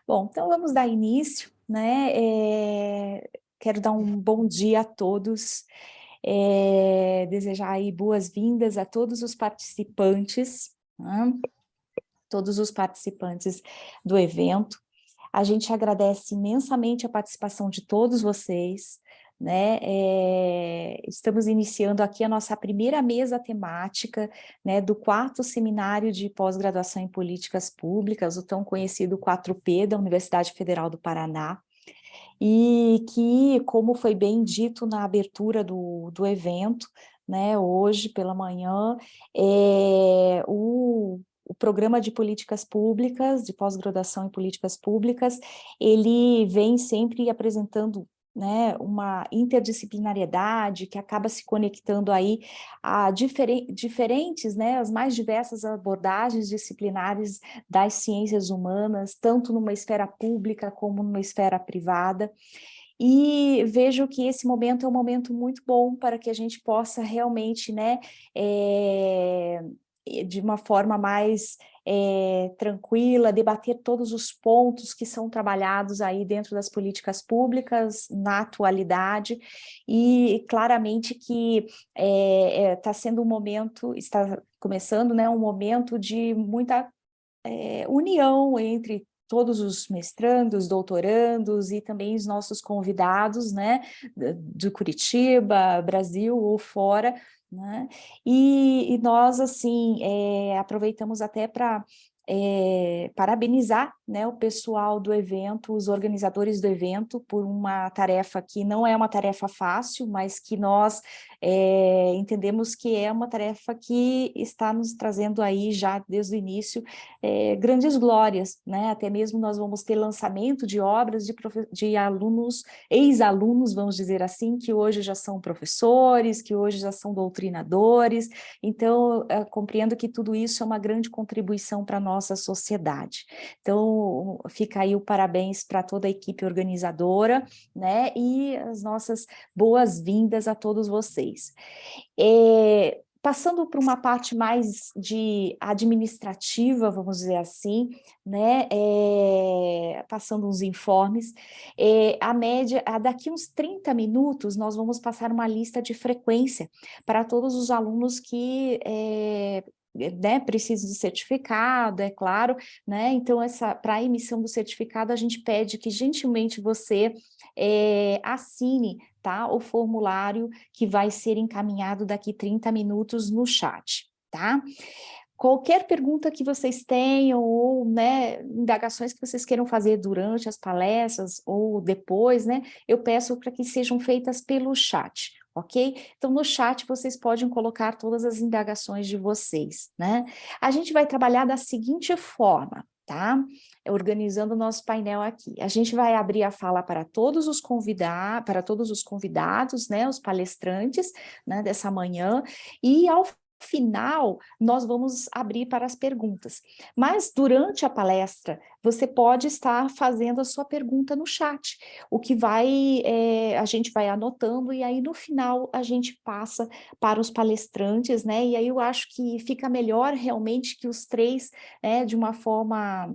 Bom, então vamos dar início, né? Quero dar um bom dia a todos, desejar aí boas-vindas a todos os participantes, né? Todos os participantes do evento. A gente agradece imensamente a participação de todos vocês, né? Estamos iniciando aqui a nossa primeira mesa temática, né, do quarto seminário de pós-graduação em políticas públicas, o tão conhecido 4P da Universidade Federal do Paraná, e que, como foi bem dito na abertura do evento, né, hoje pela manhã, o programa de políticas públicas, de pós-graduação em políticas públicas, ele vem sempre apresentando, né, uma interdisciplinariedade que acaba se conectando aí a diferentes, né, as mais diversas abordagens disciplinares das ciências humanas, tanto numa esfera pública como numa esfera privada. E vejo que esse momento é um momento muito bom para que a gente possa realmente, né, de uma forma mais tranquila, debater todos os pontos que são trabalhados aí dentro das políticas públicas na atualidade, e claramente que está sendo um momento, está começando, né, um momento de muita união entre todos os mestrandos, doutorandos e também os nossos convidados, né, de Curitiba, Brasil ou fora, né, e nós, assim, aproveitamos até para parabenizar, né, o pessoal do evento, os organizadores do evento, por uma tarefa que não é uma tarefa fácil, mas que nós entendemos que é uma tarefa que está nos trazendo aí já desde o início grandes glórias, né? Até mesmo nós vamos ter lançamento de obras de alunos, ex-alunos, vamos dizer assim, que hoje já são professores, que hoje já são doutrinadores. Então, eu compreendo que tudo isso é uma grande contribuição para a nossa sociedade. Então, fica aí o parabéns para toda a equipe organizadora, né? E as nossas boas-vindas a todos vocês. Passando para uma parte mais de administrativa, vamos dizer assim, né, passando uns informes, a média, daqui uns 30 minutos, nós vamos passar uma lista de frequência para todos os alunos que né, precisam do certificado, é claro, né, então para a emissão do certificado, a gente pede que gentilmente você assine, tá, o formulário que vai ser encaminhado daqui 30 minutos no chat, tá? Qualquer pergunta que vocês tenham, ou, né, indagações que vocês queiram fazer durante as palestras ou depois, né, eu peço para que sejam feitas pelo chat, ok? Então, no chat vocês podem colocar todas as indagações de vocês, né? A gente vai trabalhar da seguinte forma, tá? Organizando o nosso painel aqui. A gente vai abrir a fala para todos os convidados, né, os palestrantes, né, dessa manhã, e ao final, nós vamos abrir para as perguntas. Mas durante a palestra, você pode estar fazendo a sua pergunta no chat, o que a gente vai anotando, e aí no final a gente passa para os palestrantes, né? E aí eu acho que fica melhor realmente que os três, de uma forma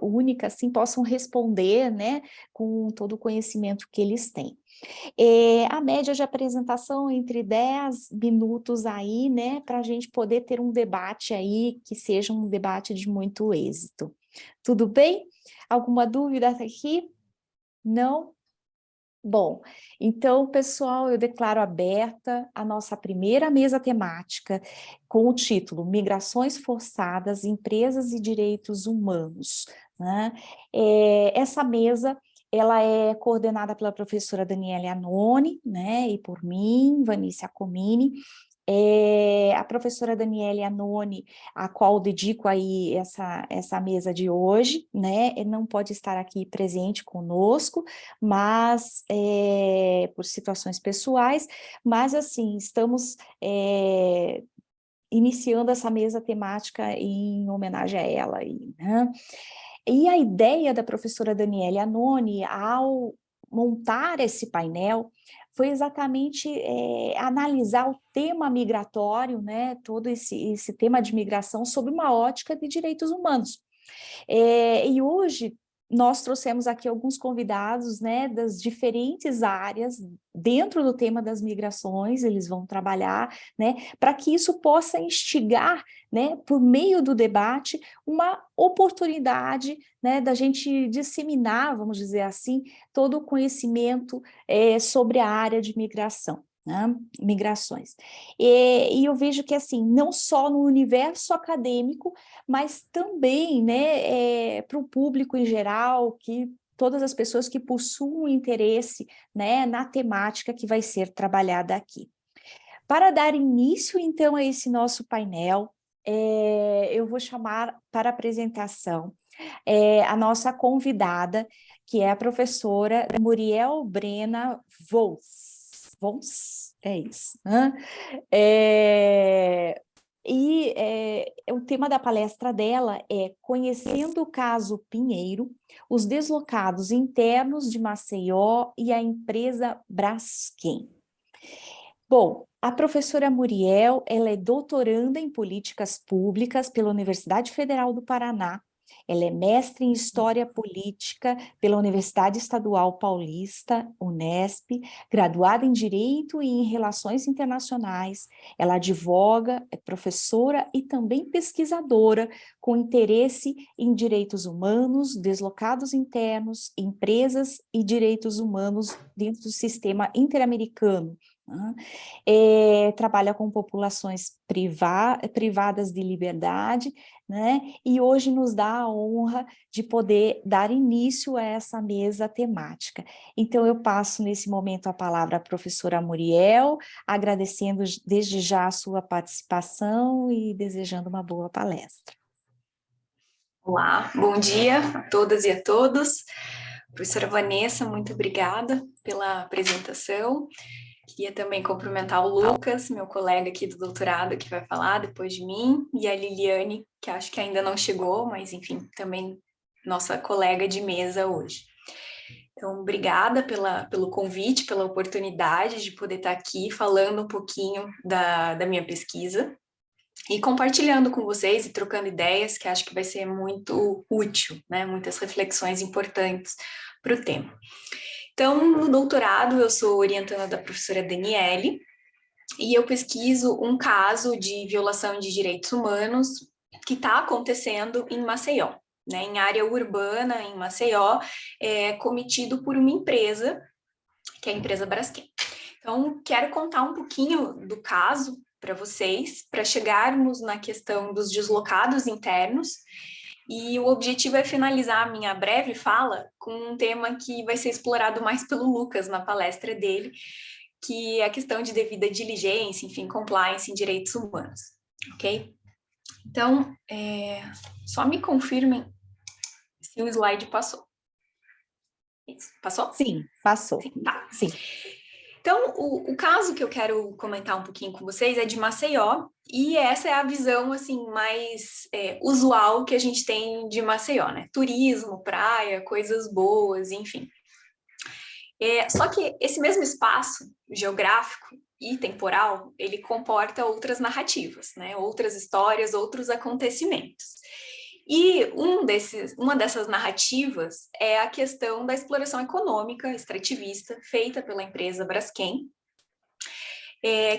única, assim, possam responder, né? Com todo o conhecimento que eles têm. A média de apresentação entre 10 minutos aí, né, para a gente poder ter um debate aí, que seja um debate de muito êxito. Tudo bem? Alguma dúvida até aqui? Não? Bom, então, pessoal, eu declaro aberta a nossa primeira mesa temática com o título Migrações Forçadas, Empresas e Direitos Humanos, né? Essa mesa, ela é coordenada pela professora Daniele Anoni, né, e por mim, Vanícia Comini. A professora Daniele Anoni, a qual dedico aí essa mesa de hoje, né, não pode estar aqui presente conosco, mas por situações pessoais, mas assim, estamos iniciando essa mesa temática em homenagem a ela aí, né? E a ideia da professora Daniele Anoni, ao montar esse painel, foi exatamente analisar o tema migratório, né, todo esse tema de migração sob uma ótica de direitos humanos. E hoje, nós trouxemos aqui alguns convidados, né, das diferentes áreas dentro do tema das migrações, eles vão trabalhar, né, para que isso possa instigar, né, por meio do debate, uma oportunidade, né, da gente disseminar, vamos dizer assim, todo o conhecimento sobre a área de migração. Né, migrações. E eu vejo que, assim, não só no universo acadêmico, mas também, né, para o público em geral, que todas as pessoas que possuam interesse, né, na temática que vai ser trabalhada aqui. Para dar início, então, a esse nosso painel, eu vou chamar para apresentação a nossa convidada, que é a professora Muriel Brena Vos. Vos? É isso. Né? O tema da palestra dela é Conhecendo o caso Pinheiro, os deslocados internos de Maceió e a empresa Braskem. Bom, a professora Muriel, ela é doutoranda em políticas públicas pela Universidade Federal do Paraná. Ela é mestre em História Política pela Universidade Estadual Paulista, Unesp, graduada em Direito e em Relações Internacionais. Ela advoga, é professora e também pesquisadora com interesse em direitos humanos, deslocados internos, empresas e direitos humanos dentro do sistema interamericano. Trabalha com populações privadas de liberdade, né? E hoje nos dá a honra de poder dar início a essa mesa temática. Então, eu passo nesse momento a palavra à professora Muriel, agradecendo desde já a sua participação e desejando uma boa palestra. Olá, bom dia a todas e a todos. Professora Vanessa, muito obrigada pela apresentação. Queria também cumprimentar o Lucas, meu colega aqui do doutorado, que vai falar depois de mim, e a Liliane, que acho que ainda não chegou, mas enfim, também nossa colega de mesa hoje. Então, obrigada pelo convite, pela oportunidade de poder estar aqui falando um pouquinho da minha pesquisa e compartilhando com vocês e trocando ideias, que acho que vai ser muito útil, né? Muitas reflexões importantes para o tema. Então, no doutorado, eu sou orientanda da professora Daniele, e eu pesquiso um caso de violação de direitos humanos que está acontecendo em Maceió, né, em área urbana, em Maceió, cometido por uma empresa, que é a empresa Braskem. Então, quero contar um pouquinho do caso para vocês, para chegarmos na questão dos deslocados internos, e o objetivo é finalizar a minha breve fala com um tema que vai ser explorado mais pelo Lucas na palestra dele, que é a questão de devida diligência, enfim, compliance em direitos humanos, ok? Então, só me confirmem se o slide passou. Isso, passou? Sim, passou. Sim, tá. Sim. Então, o caso que eu quero comentar um pouquinho com vocês é de Maceió, e essa é a visão, assim, mais usual que a gente tem de Maceió, né? Turismo, praia, coisas boas, enfim. Só que esse mesmo espaço geográfico e temporal, ele comporta outras narrativas, né? Outras histórias, outros acontecimentos. E uma dessas narrativas é a questão da exploração econômica extrativista feita pela empresa Braskem,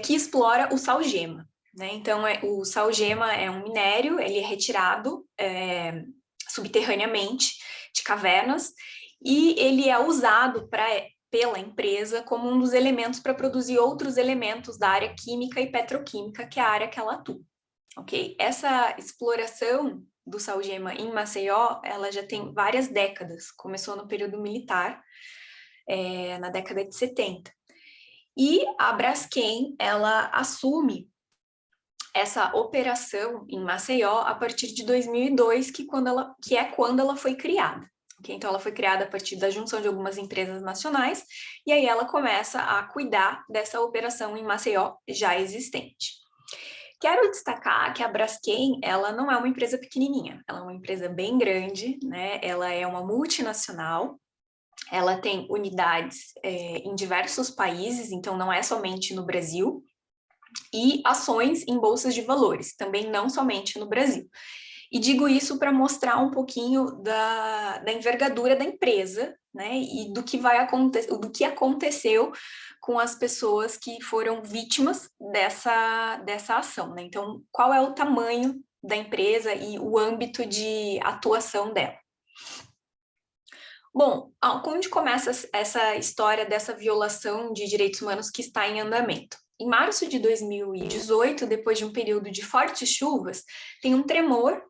que explora o sal-gema. Né? Então, o sal-gema é um minério, ele é retirado subterraneamente de cavernas, e ele é usado pela empresa como um dos elementos para produzir outros elementos da área química e petroquímica, que é a área que ela atua. Okay? Essa exploração do sal-gema em Maceió, ela já tem várias décadas, começou no período militar, na década de 70. E a Braskem, ela assume essa operação em Maceió a partir de 2002, que é quando ela foi criada. Okay? Então, ela foi criada a partir da junção de algumas empresas nacionais, e aí ela começa a cuidar dessa operação em Maceió já existente. Quero destacar que a Braskem, ela não é uma empresa pequenininha, ela é uma empresa bem grande, né? Ela é uma multinacional, ela tem unidades em diversos países, então não é somente no Brasil, e ações em bolsas de valores, também não somente no Brasil. E digo isso para mostrar um pouquinho da envergadura da empresa, né, e do que vai acontecer, do que aconteceu com as pessoas que foram vítimas dessa ação, né? Então, qual é o tamanho da empresa e o âmbito de atuação dela? Bom, onde começa essa história dessa violação de direitos humanos que está em andamento? Em março de 2018, depois de um período de fortes chuvas, tem um tremor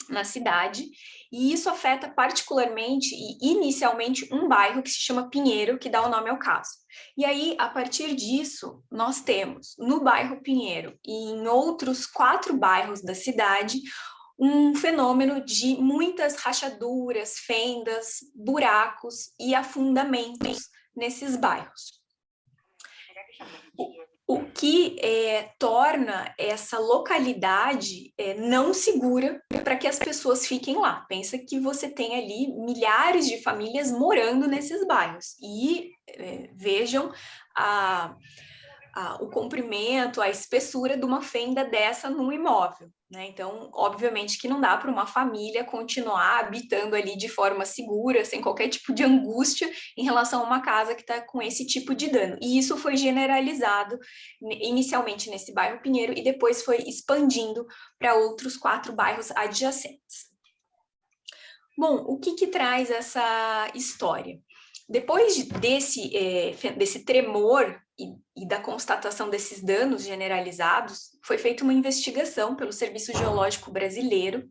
na cidade, e isso afeta particularmente e inicialmente um bairro que se chama Pinheiro, que dá o nome ao caso. E aí, a partir disso, nós temos no bairro Pinheiro e em outros 4 bairros da cidade um fenômeno de muitas rachaduras, fendas, buracos e afundamentos nesses bairros. O que torna essa localidade não segura para que as pessoas fiquem lá. Pensa que você tem ali milhares de famílias morando nesses bairros. E vejam o comprimento, a espessura de uma fenda dessa num imóvel, né? Então, obviamente que não dá para uma família continuar habitando ali de forma segura, sem qualquer tipo de angústia em relação a uma casa que está com esse tipo de dano. E isso foi generalizado inicialmente nesse bairro Pinheiro e depois foi expandindo para outros 4 bairros adjacentes. Bom, o que traz essa história? Depois desse tremor e da constatação desses danos generalizados, foi feita uma investigação pelo Serviço Geológico Brasileiro,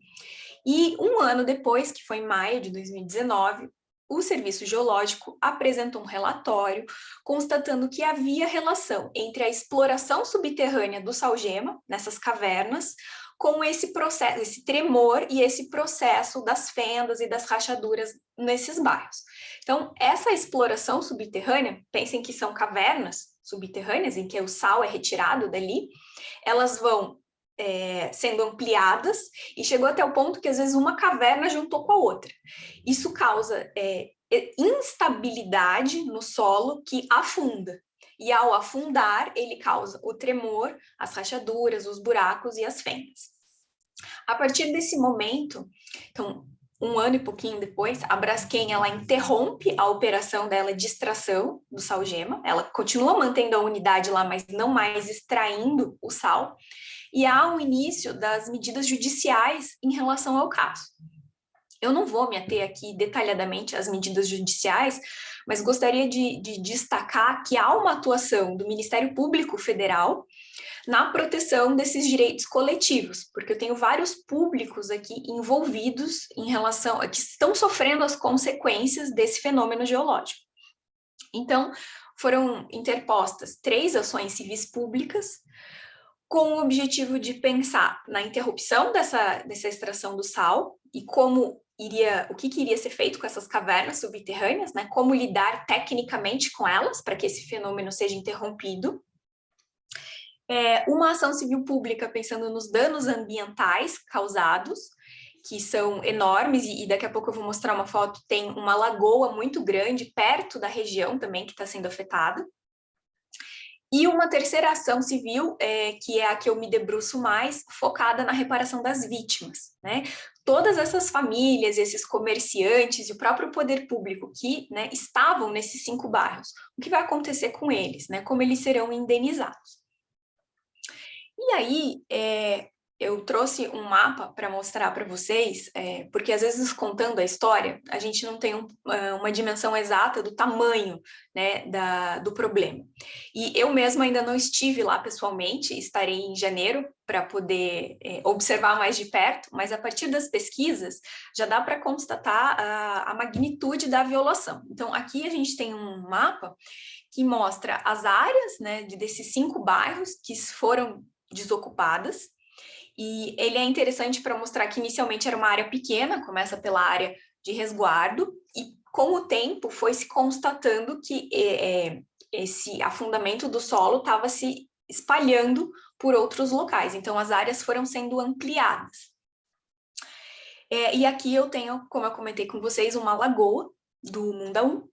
e um ano depois, que foi em maio de 2019, o Serviço Geológico apresentou um relatório constatando que havia relação entre a exploração subterrânea do salgema, nessas cavernas, com esse processo, esse tremor e esse processo das fendas e das rachaduras nesses bairros. Então, essa exploração subterrânea, pensem que são cavernas subterrâneas, em que o sal é retirado dali, elas vão sendo ampliadas e chegou até o ponto que às vezes uma caverna juntou com a outra. Isso causa instabilidade no solo que afunda. E ao afundar, ele causa o tremor, as rachaduras, os buracos e as fendas. A partir desse momento, então, um ano e pouquinho depois, a Braskem ela interrompe a operação dela de extração do salgema, ela continua mantendo a unidade lá, mas não mais extraindo o sal, e há o início das medidas judiciais em relação ao caso. Eu não vou me ater aqui detalhadamente às medidas judiciais, mas gostaria de destacar que há uma atuação do Ministério Público Federal na proteção desses direitos coletivos, porque eu tenho vários públicos aqui envolvidos em relação a que estão sofrendo as consequências desse fenômeno geológico. Então, foram interpostas 3 ações civis públicas com o objetivo de pensar na interrupção dessa extração do sal e o que iria ser feito com essas cavernas subterrâneas, né? Como lidar tecnicamente com elas para que esse fenômeno seja interrompido. Uma ação civil pública pensando nos danos ambientais causados, que são enormes, e daqui a pouco eu vou mostrar uma foto, tem uma lagoa muito grande perto da região também que está sendo afetada. E uma terceira ação civil, que é a que eu me debruço mais, focada na reparação das vítimas, né? Todas essas famílias, esses comerciantes e o próprio poder público que, né, estavam nesses 5 bairros, o que vai acontecer com eles, né? Como eles serão indenizados. E aí, eu trouxe um mapa para mostrar para vocês, porque às vezes contando a história, a gente não tem uma dimensão exata do tamanho, né, do problema. E eu mesma ainda não estive lá pessoalmente, estarei em janeiro para poder observar mais de perto, mas a partir das pesquisas já dá para constatar a magnitude da violação. Então, aqui a gente tem um mapa que mostra as áreas, né, desses 5 bairros que foram desocupadas, e ele é interessante para mostrar que inicialmente era uma área pequena, começa pela área de resguardo, e com o tempo foi se constatando que esse afundamento do solo estava se espalhando por outros locais, então as áreas foram sendo ampliadas. E aqui eu tenho, como eu comentei com vocês, uma lagoa do Mundaú,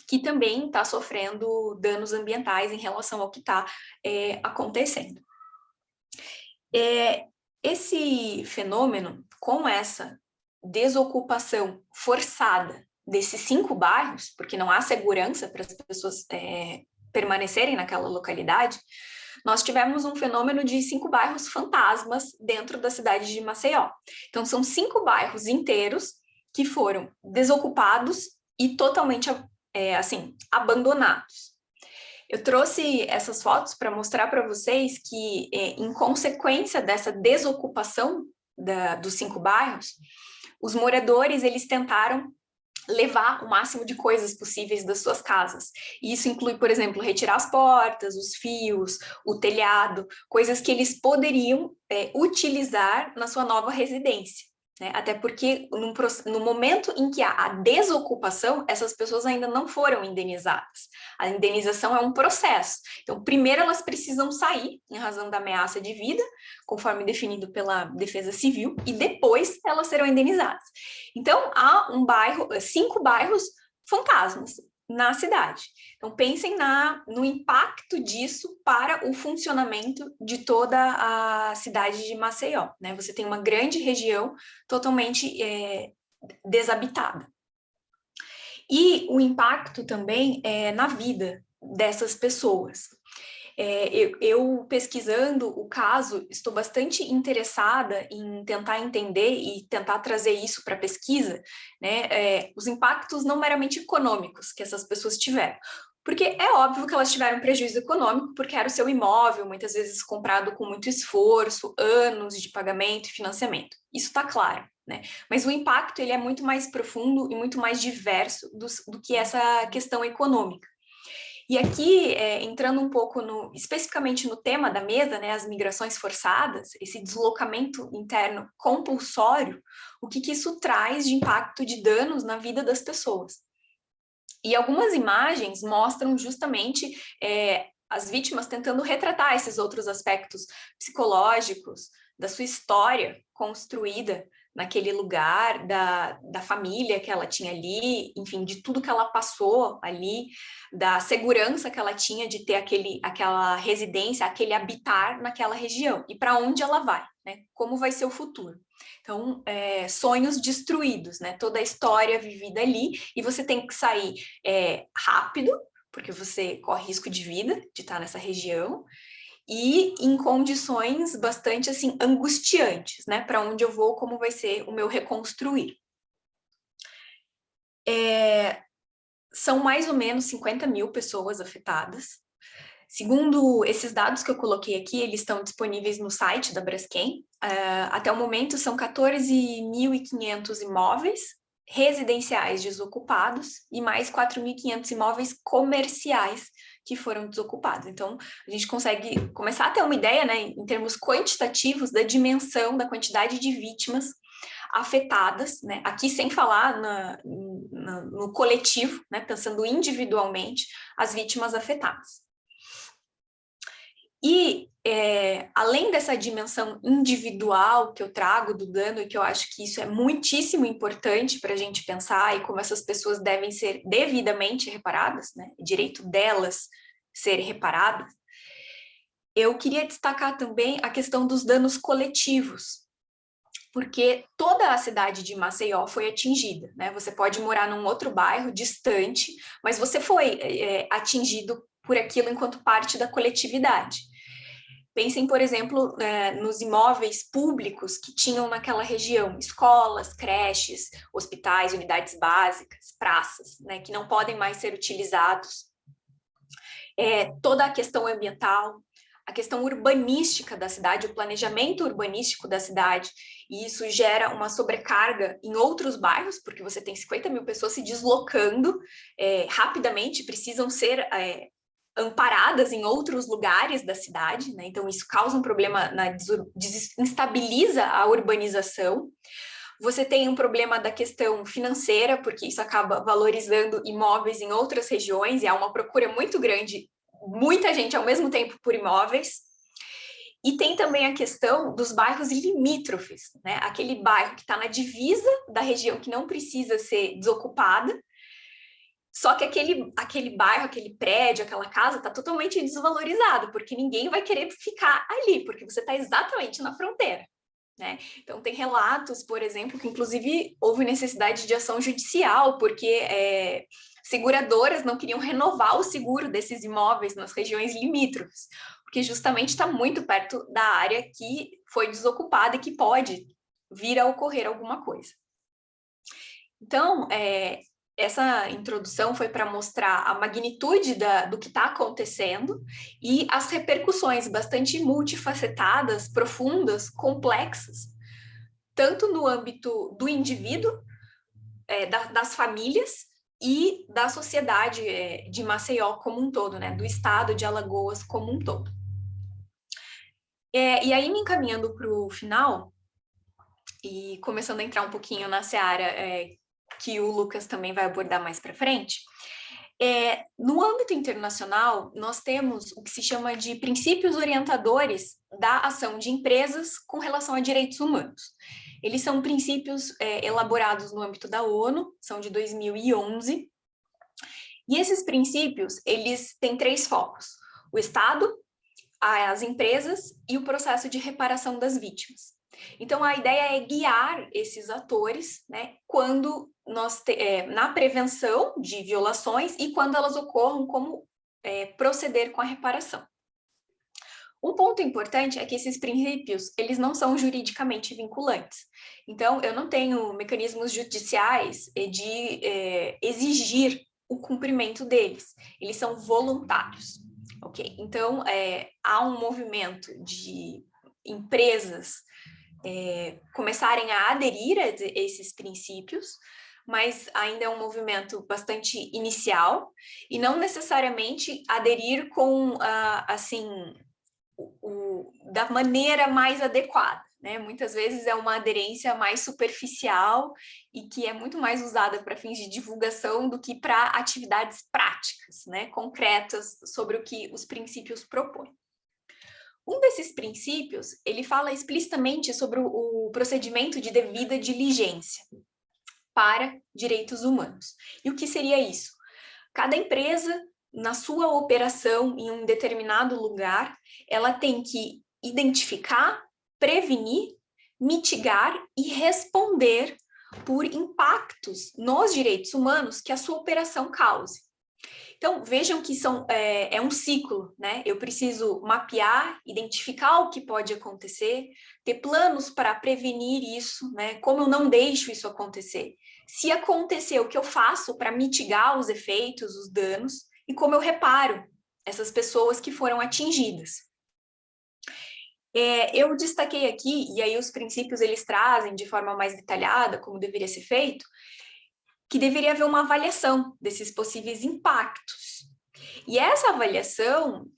que também está sofrendo danos ambientais em relação ao que está acontecendo. esse fenômeno, com essa desocupação forçada desses 5 bairros, porque não há segurança para as pessoas permanecerem naquela localidade, nós tivemos um fenômeno de 5 bairros fantasmas dentro da cidade de Maceió. Então, são 5 bairros inteiros que foram desocupados e totalmente, assim, abandonados. Eu trouxe essas fotos para mostrar para vocês que, em consequência dessa desocupação dos 5 bairros, os moradores, eles tentaram levar o máximo de coisas possíveis das suas casas. E isso inclui, por exemplo, retirar as portas, os fios, o telhado, coisas que eles poderiam utilizar na sua nova residência. Né? Até porque no momento em que há a desocupação, essas pessoas ainda não foram indenizadas. A indenização é um processo. Então, primeiro elas precisam sair em razão da ameaça de vida, conforme definido pela Defesa Civil, e depois elas serão indenizadas. Então, há 5 bairros fantasmas na cidade. Então, pensem no impacto disso para o funcionamento de toda a cidade de Maceió. Né? Você tem uma grande região totalmente desabitada. E o impacto também é na vida dessas pessoas. Eu pesquisando o caso, estou bastante interessada em tentar entender e tentar trazer isso para a pesquisa, né, os impactos não meramente econômicos que essas pessoas tiveram. Porque é óbvio que elas tiveram prejuízo econômico, porque era o seu imóvel, muitas vezes comprado com muito esforço, anos de pagamento e financiamento. Isso está claro, né? Mas o impacto ele é muito mais profundo e muito mais diverso do que essa questão econômica. E aqui, entrando um pouco especificamente no tema da mesa, né, as migrações forçadas, esse deslocamento interno compulsório, o que isso traz de impacto de danos na vida das pessoas. E algumas imagens mostram justamente as vítimas tentando retratar esses outros aspectos psicológicos da sua história construída naquele lugar, da família que ela tinha ali, enfim, de tudo que ela passou ali, da segurança que ela tinha de ter aquela residência, aquele habitar naquela região, e para onde ela vai, né? Como vai ser o futuro. Então, sonhos destruídos, né? Toda a história vivida ali, e você tem que sair rápido, porque você corre risco de vida de estar nessa região, e em condições bastante assim angustiantes, né? Para onde eu vou, como vai ser o meu reconstruir. São mais ou menos 50 mil pessoas afetadas. Segundo esses dados que eu coloquei aqui, eles estão disponíveis no site da Braskem. Até o momento, são 14.500 imóveis residenciais desocupados e mais 4.500 imóveis comerciais que foram desocupados. Então, a gente consegue começar a ter uma ideia, né, em termos quantitativos, da dimensão, da quantidade de vítimas afetadas, né? Aqui sem falar no coletivo, né? Pensando individualmente as vítimas afetadas. E, além dessa dimensão individual que eu trago do dano, e que eu acho que isso é muitíssimo importante para a gente pensar, e como essas pessoas devem ser devidamente reparadas, né? O direito delas ser reparadas, eu queria destacar também a questão dos danos coletivos, porque toda a cidade de Maceió foi atingida, né? Você pode morar num outro bairro distante, mas você foi atingido por aquilo enquanto parte da coletividade. Pensem, por exemplo, nos imóveis públicos que tinham naquela região, escolas, creches, hospitais, unidades básicas, praças, né, que não podem mais ser utilizados. Toda a questão ambiental, a questão urbanística da cidade, o planejamento urbanístico da cidade, e isso gera uma sobrecarga em outros bairros, porque você tem 50 mil pessoas se deslocando rapidamente, precisam ser amparadas em outros lugares da cidade, né? Então isso causa um problema, desestabiliza a urbanização. Você tem um problema da questão financeira, porque isso acaba valorizando imóveis em outras regiões, e há uma procura muito grande, muita gente ao mesmo tempo por imóveis. E tem também a questão dos bairros limítrofes, né? Aquele bairro que está na divisa da região que não precisa ser desocupada, só que aquele bairro, aquele prédio, aquela casa está totalmente desvalorizado, porque ninguém vai querer ficar ali, porque você está exatamente na fronteira. né? Então, tem relatos, por exemplo, que inclusive houve necessidade de ação judicial, porque seguradoras não queriam renovar o seguro desses imóveis nas regiões limítrofes, porque justamente está muito perto da área que foi desocupada e que pode vir a ocorrer alguma coisa. Então, essa introdução foi para mostrar a magnitude do que está acontecendo e as repercussões bastante multifacetadas, profundas, complexas, tanto no âmbito do indivíduo, das famílias e da sociedade de Maceió como um todo, né? Do estado de Alagoas como um todo. E aí, me encaminhando para o final, e começando a entrar um pouquinho na seara que o Lucas também vai abordar mais para frente, no âmbito internacional, nós temos o que se chama de princípios orientadores da ação de empresas com relação a direitos humanos. Eles são princípios elaborados no âmbito da ONU, são de 2011, e esses princípios, eles têm 3 focos: o Estado, as empresas e o processo de reparação das vítimas. Então, a ideia é guiar esses atores, né, quando na prevenção de violações e quando elas ocorram, como proceder com a reparação. Um ponto importante é que esses princípios, eles não são juridicamente vinculantes. Então, eu não tenho mecanismos judiciais de exigir o cumprimento deles. Eles são voluntários, ok? Então, há um movimento de empresas começarem a aderir a esses princípios, mas ainda é um movimento bastante inicial e não necessariamente aderir com, assim, da maneira mais adequada, né? Muitas vezes é uma aderência mais superficial e que é muito mais usada para fins de divulgação do que para atividades práticas, né? Concretas sobre o que os princípios propõem. Um desses princípios, ele fala explicitamente sobre o procedimento de devida diligência para direitos humanos. E o que seria isso? Cada empresa, na sua operação em um determinado lugar, ela tem que identificar, prevenir, mitigar e responder por impactos nos direitos humanos que a sua operação cause. Então, vejam que é um ciclo, né? Eu preciso mapear, identificar o que pode acontecer, ter planos para prevenir isso, né? Como eu não deixo isso acontecer. Se acontecer, o que eu faço para mitigar os efeitos, os danos, e como eu reparo essas pessoas que foram atingidas. Eu destaquei aqui, e aí os princípios eles trazem de forma mais detalhada como deveria ser feito, que deveria haver uma avaliação desses possíveis impactos. E essa avaliação,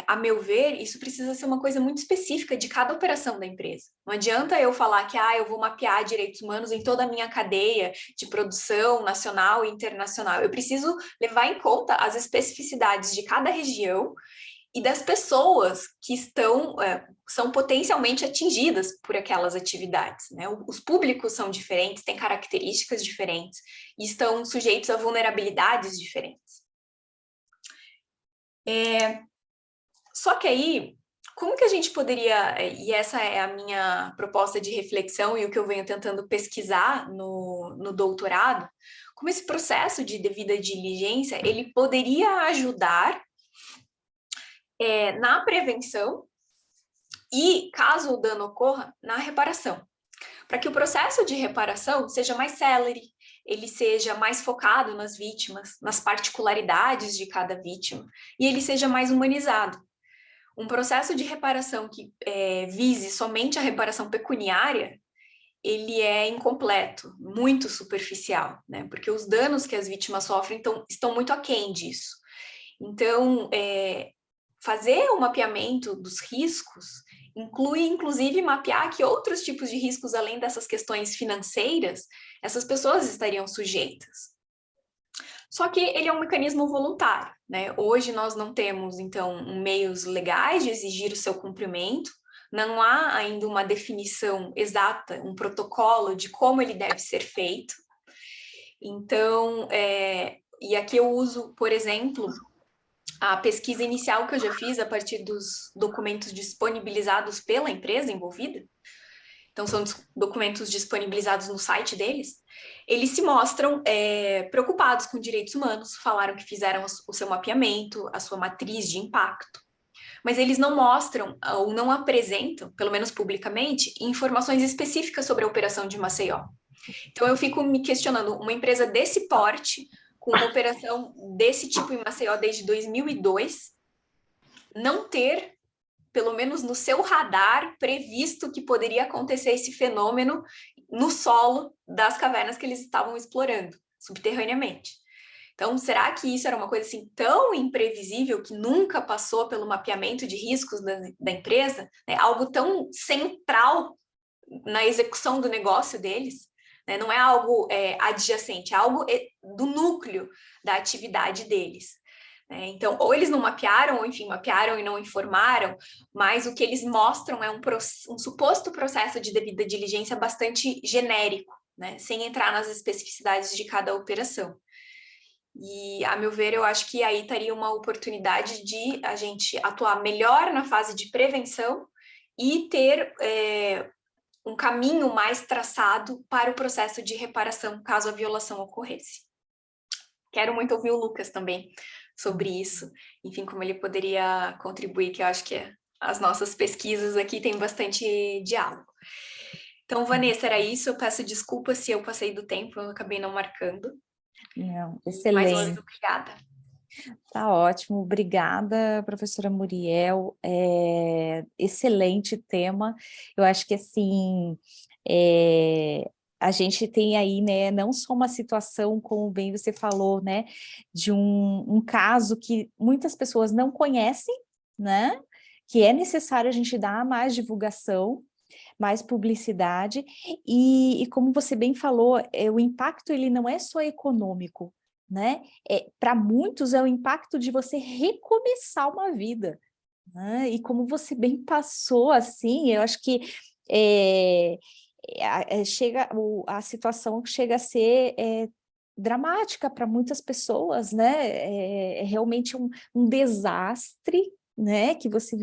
a meu ver, isso precisa ser uma coisa muito específica de cada operação da empresa. Não adianta eu falar que eu vou mapear direitos humanos em toda a minha cadeia de produção nacional e internacional. Eu preciso levar em conta as especificidades de cada região e das pessoas que são potencialmente atingidas por aquelas atividades, né? Os públicos são diferentes, têm características diferentes e estão sujeitos a vulnerabilidades diferentes. Só que aí, como que a gente poderia, e essa é a minha proposta de reflexão e o que eu venho tentando pesquisar no doutorado, como esse processo de devida diligência, ele poderia ajudar na prevenção e, caso o dano ocorra, na reparação. Para que o processo de reparação seja mais célere, ele seja mais focado nas vítimas, nas particularidades de cada vítima, e ele seja mais humanizado. Um processo de reparação que vise somente a reparação pecuniária, ele é incompleto, muito superficial, né? Porque os danos que as vítimas sofrem estão muito aquém disso. Então, fazer o mapeamento dos riscos inclui, inclusive, mapear que outros tipos de riscos, além dessas questões financeiras, essas pessoas estariam sujeitas. Só que ele é um mecanismo voluntário, né? Hoje nós não temos, então, meios legais de exigir o seu cumprimento, não há ainda uma definição exata, um protocolo de como ele deve ser feito. Então, e aqui eu uso, por exemplo, a pesquisa inicial que eu já fiz a partir dos documentos disponibilizados pela empresa envolvida, então são documentos disponibilizados no site deles, eles se mostram preocupados com direitos humanos, falaram que fizeram o seu mapeamento, a sua matriz de impacto, mas eles não mostram ou não apresentam, pelo menos publicamente, informações específicas sobre a operação de Maceió. Então eu fico me questionando, uma empresa desse porte, com uma operação desse tipo em Maceió desde 2002, não ter, pelo menos no seu radar, previsto que poderia acontecer esse fenômeno no solo das cavernas que eles estavam explorando, subterraneamente. Então, será que isso era uma coisa assim tão imprevisível que nunca passou pelo mapeamento de riscos da empresa? Né? Algo tão central na execução do negócio deles? Né? Não é algo adjacente, é algo do núcleo da atividade deles. Então, ou eles não mapearam, ou enfim, mapearam e não informaram, mas o que eles mostram é um suposto processo de devida diligência bastante genérico, né? Sem entrar nas especificidades de cada operação. E, a meu ver, eu acho que aí estaria uma oportunidade de a gente atuar melhor na fase de prevenção e ter um caminho mais traçado para o processo de reparação, caso a violação ocorresse. Quero muito ouvir o Lucas também sobre isso, enfim, como ele poderia contribuir, que eu acho que as nossas pesquisas aqui têm bastante diálogo. Então, Vanessa, era isso. Eu peço desculpas se eu passei do tempo, eu acabei não marcando. Não, Mais uma vez, excelente. obrigada. Tá ótimo, obrigada, professora Muriel. Excelente tema. Eu acho que assim a gente tem aí, né, não só uma situação, como bem você falou, né, de um caso que muitas pessoas não conhecem, né? Que é necessário a gente dar mais divulgação, mais publicidade, e como você bem falou, o impacto ele não é só econômico, né? Para muitos é o impacto de você recomeçar uma vida, né? E como você bem passou, assim, eu acho que a situação chega a ser dramática para muitas pessoas, né? É realmente um desastre, né? Que você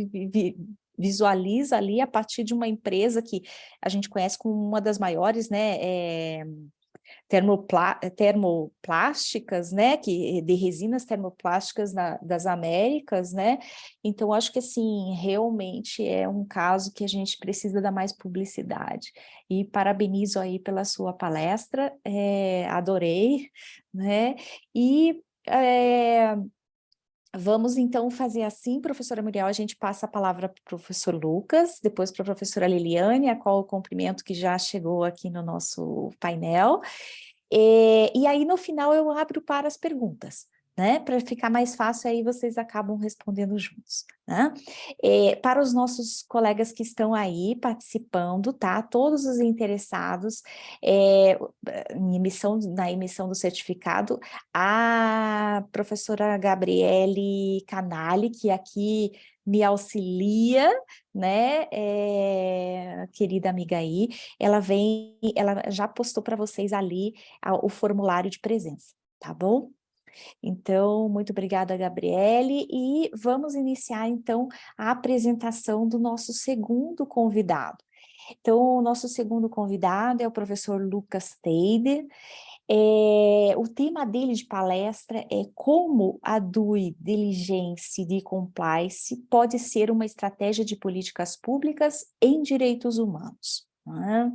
visualiza ali a partir de uma empresa que a gente conhece como uma das maiores, né? Termoplásticas, né, de resinas termoplásticas das Américas, né, então acho que assim, realmente é um caso que a gente precisa dar mais publicidade, e parabenizo aí pela sua palestra, adorei, né, e vamos então fazer assim, professora Muriel, a gente passa a palavra para o professor Lucas, depois para a professora Liliane, a qual eu cumprimento que já chegou aqui no nosso painel, e aí no final eu abro para as perguntas, né? Para ficar mais fácil, aí vocês acabam respondendo juntos, né? Para os nossos colegas que estão aí participando, tá? Todos os interessados na emissão do certificado, a professora Gabriele Canali, que aqui me auxilia, né, querida amiga aí, ela já postou para vocês ali o formulário de presença, tá bom? Então, muito obrigada, Gabriele, e vamos iniciar, então, a apresentação do nosso segundo convidado. Então, o nosso segundo convidado é o professor Lucas Teider. O tema dele de palestra é como a due diligence de compliance pode ser uma estratégia de políticas públicas em direitos humanos, né?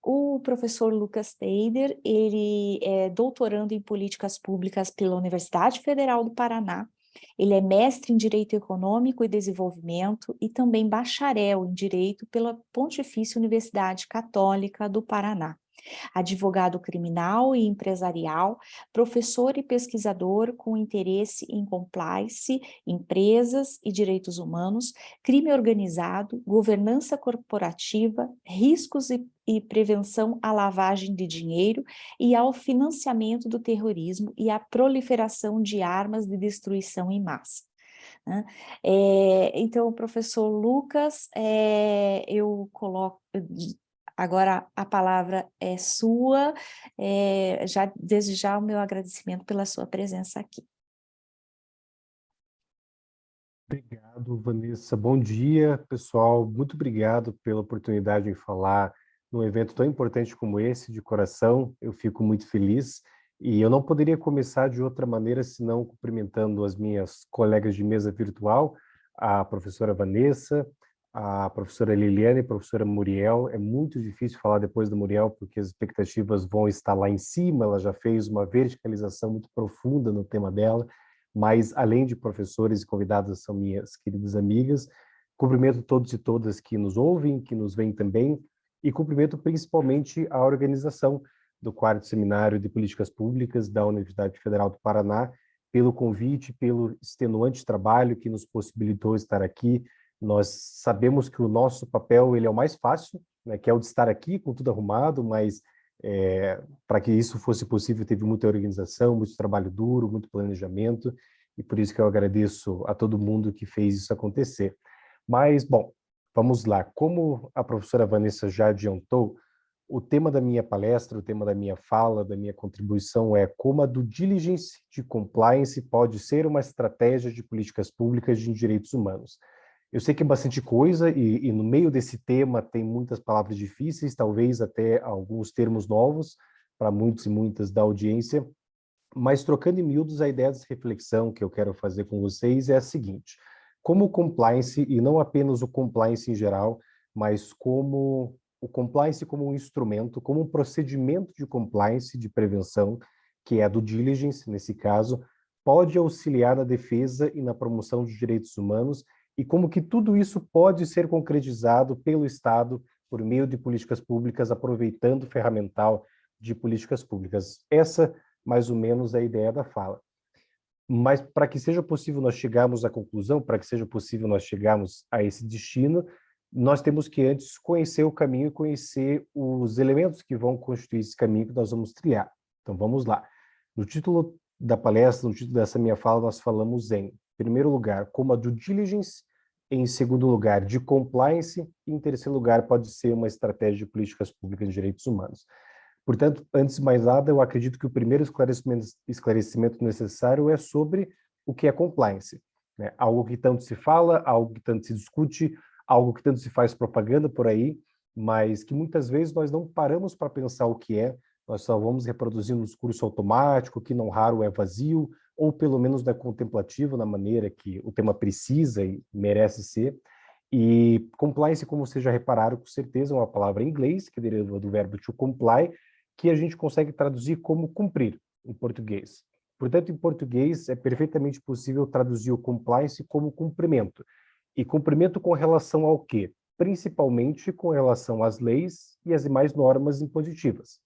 O professor Lucas Teider, ele é doutorando em políticas públicas pela Universidade Federal do Paraná, ele é mestre em Direito Econômico e Desenvolvimento e também bacharel em Direito pela Pontifícia Universidade Católica do Paraná. Advogado criminal e empresarial, professor e pesquisador com interesse em compliance, empresas e direitos humanos, crime organizado, governança corporativa, riscos e prevenção à lavagem de dinheiro e ao financiamento do terrorismo e à proliferação de armas de destruição em massa. Né? Então, professor Lucas, eu coloco... Agora a palavra é sua, desde já o meu agradecimento pela sua presença aqui. Obrigado, Vanessa. Bom dia, pessoal. Muito obrigado pela oportunidade de falar num evento tão importante como esse, de coração. Eu fico muito feliz. E eu não poderia começar de outra maneira senão cumprimentando as minhas colegas de mesa virtual, a professora Vanessa, a professora Liliane e a professora Muriel. É muito difícil falar depois da Muriel, porque as expectativas vão estar lá em cima. Ela já fez uma verticalização muito profunda no tema dela, mas além de professores e convidadas, são minhas queridas amigas. Cumprimento todos e todas que nos ouvem, que nos veem também, e cumprimento principalmente a organização do quarto seminário de políticas públicas da Universidade Federal do Paraná pelo convite, pelo extenuante trabalho que nos possibilitou estar aqui. Nós sabemos que o nosso papel ele é o mais fácil, né, que é o de estar aqui com tudo arrumado, mas para que isso fosse possível, teve muita organização, muito trabalho duro, muito planejamento, e por isso que eu agradeço a todo mundo que fez isso acontecer. Mas, bom, vamos lá. Como a professora Vanessa já adiantou, o tema da minha palestra, o tema da minha fala, da minha contribuição é como a due diligence de compliance pode ser uma estratégia de políticas públicas de direitos humanos. Eu sei que é bastante coisa e no meio desse tema tem muitas palavras difíceis, talvez até alguns termos novos para muitos e muitas da audiência, mas trocando em miúdos, a ideia dessa reflexão que eu quero fazer com vocês é a seguinte: como o compliance, e não apenas o compliance em geral, mas como o compliance como um instrumento, como um procedimento de compliance, de prevenção, que é a due diligence, nesse caso, pode auxiliar na defesa e na promoção de direitos humanos, e como que tudo isso pode ser concretizado pelo Estado por meio de políticas públicas, aproveitando o ferramental de políticas públicas. Essa mais ou menos a ideia da fala. Mas para que seja possível nós chegarmos à conclusão, para que seja possível nós chegarmos a esse destino, nós temos que antes conhecer o caminho e conhecer os elementos que vão constituir esse caminho que nós vamos trilhar. Então vamos lá. No título da palestra, no título dessa minha fala, nós falamos em primeiro lugar, como a due diligence, em segundo lugar, de compliance, e em terceiro lugar, pode ser uma estratégia de políticas públicas de direitos humanos. Portanto, antes de mais nada, eu acredito que o primeiro esclarecimento necessário é sobre o que é compliance, né? Algo que tanto se fala, algo que tanto se discute, algo que tanto se faz propaganda por aí, mas que muitas vezes nós não paramos para pensar o que é, nós só vamos reproduzir um discurso automático, que não raro é vazio, ou pelo menos não é contemplativo na maneira que o tema precisa e merece ser. E compliance, como vocês já repararam, com certeza é uma palavra em inglês, que deriva do verbo to comply, que a gente consegue traduzir como cumprir, em português. Portanto, em português, é perfeitamente possível traduzir o compliance como cumprimento. E cumprimento com relação ao quê? Principalmente com relação às leis e às demais normas impositivas.